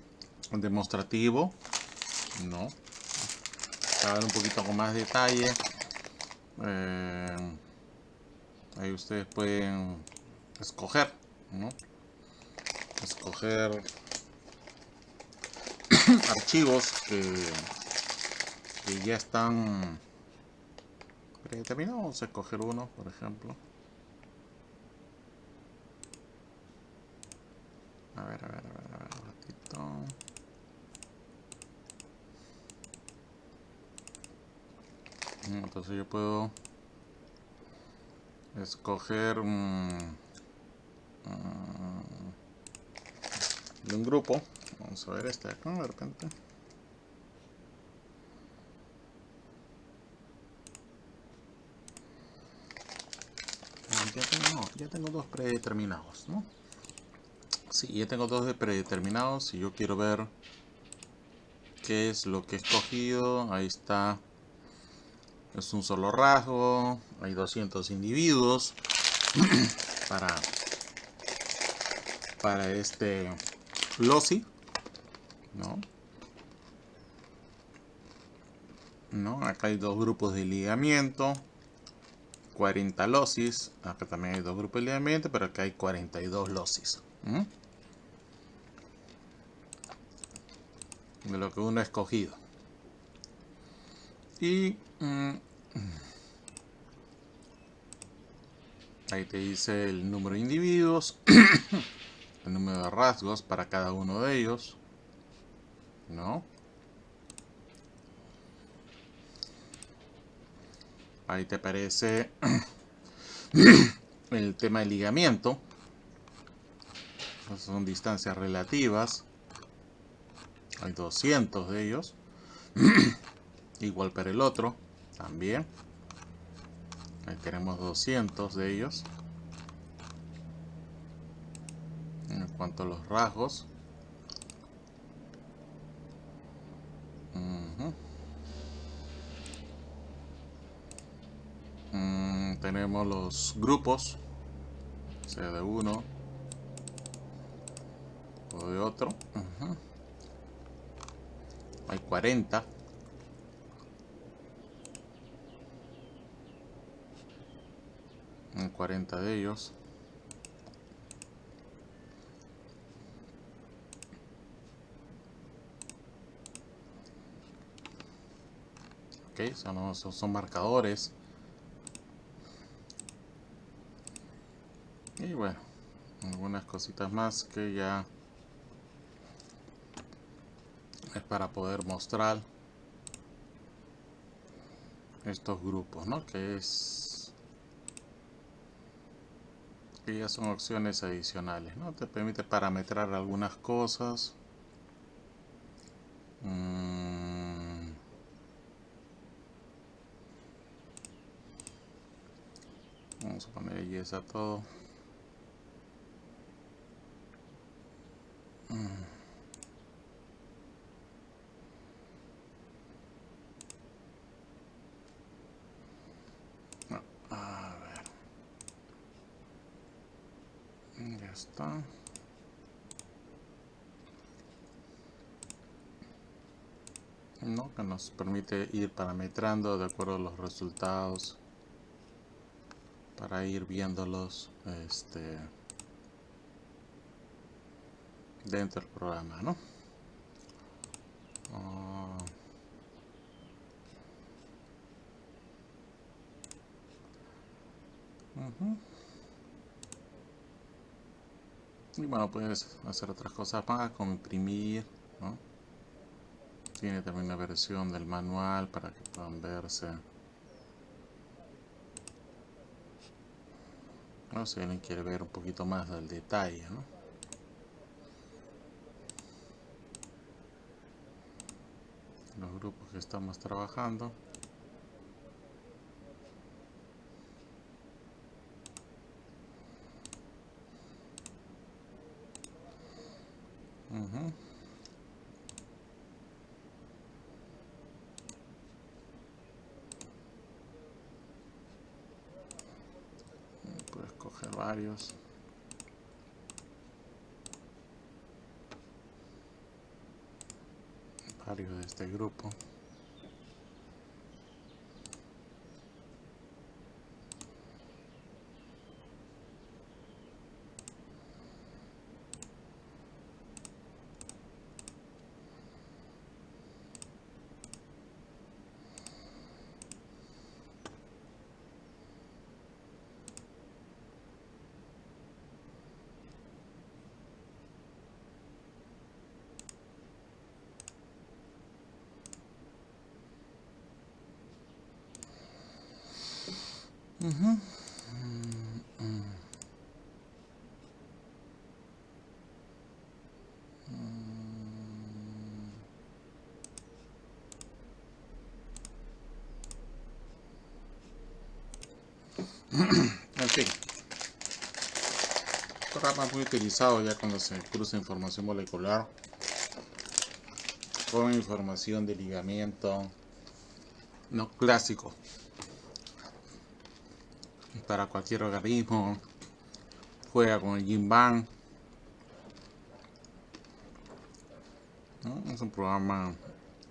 demostrativo, ¿no? Para ver un poquito con más detalle, ahí ustedes pueden escoger, ¿no? Escoger archivos que ya están predeterminados. Vamos a escoger uno, por ejemplo. A ver, un ratito. Entonces yo puedo escoger de un grupo. Vamos a ver este de acá de repente. Ya tengo dos predeterminados, ¿no? Sí, ya tengo dos predeterminados y yo quiero ver qué es lo que he escogido. Ahí está. Es un solo rasgo. Hay 200 individuos para este loci, ¿no? Acá hay dos grupos de ligamiento, 40 locis. Acá también hay dos grupos de ligamiento, pero acá hay 42 locis. De lo que uno ha escogido. Y ahí te dice el número de individuos, el número de rasgos para cada uno de ellos, ¿no? Ahí te aparece el tema del ligamiento. Son distancias relativas. Hay 200 de ellos. Igual para el otro también. Ahí tenemos 200 de ellos. En cuanto a los rasgos, tenemos los grupos, sea de uno o de otro. Hay 40. En 40 de ellos. Ok, son marcadores. Y bueno, algunas cositas más que ya es para poder mostrar estos grupos, ¿no? Que ya son opciones adicionales, ¿no? Te permite parametrar algunas cosas. Vamos a poner yes a todo. A ver. Ya está. ¿No? Que nos permite ir parametrando de acuerdo a los resultados para ir viéndolos dentro del programa, ¿no? Y bueno, puedes hacer otras cosas más como imprimir, ¿no? Tiene también una versión del manual para que puedan verse, ¿no? Si alguien quiere ver un poquito más del detalle, ¿no? Los grupos que estamos trabajando. Puedes coger varios. Varios de este grupo. En fin, programa muy utilizado ya cuando se cruza información molecular con información de ligamiento no clásico para cualquier organismo. Juega con el GenBank, ¿no? Es un programa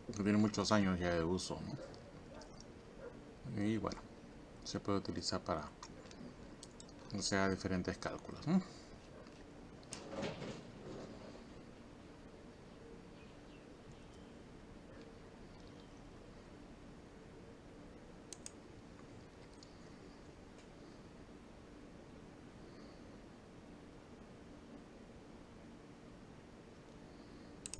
que tiene muchos años ya de uso, ¿no? Y bueno, se puede utilizar para hacer diferentes cálculos, ¿no?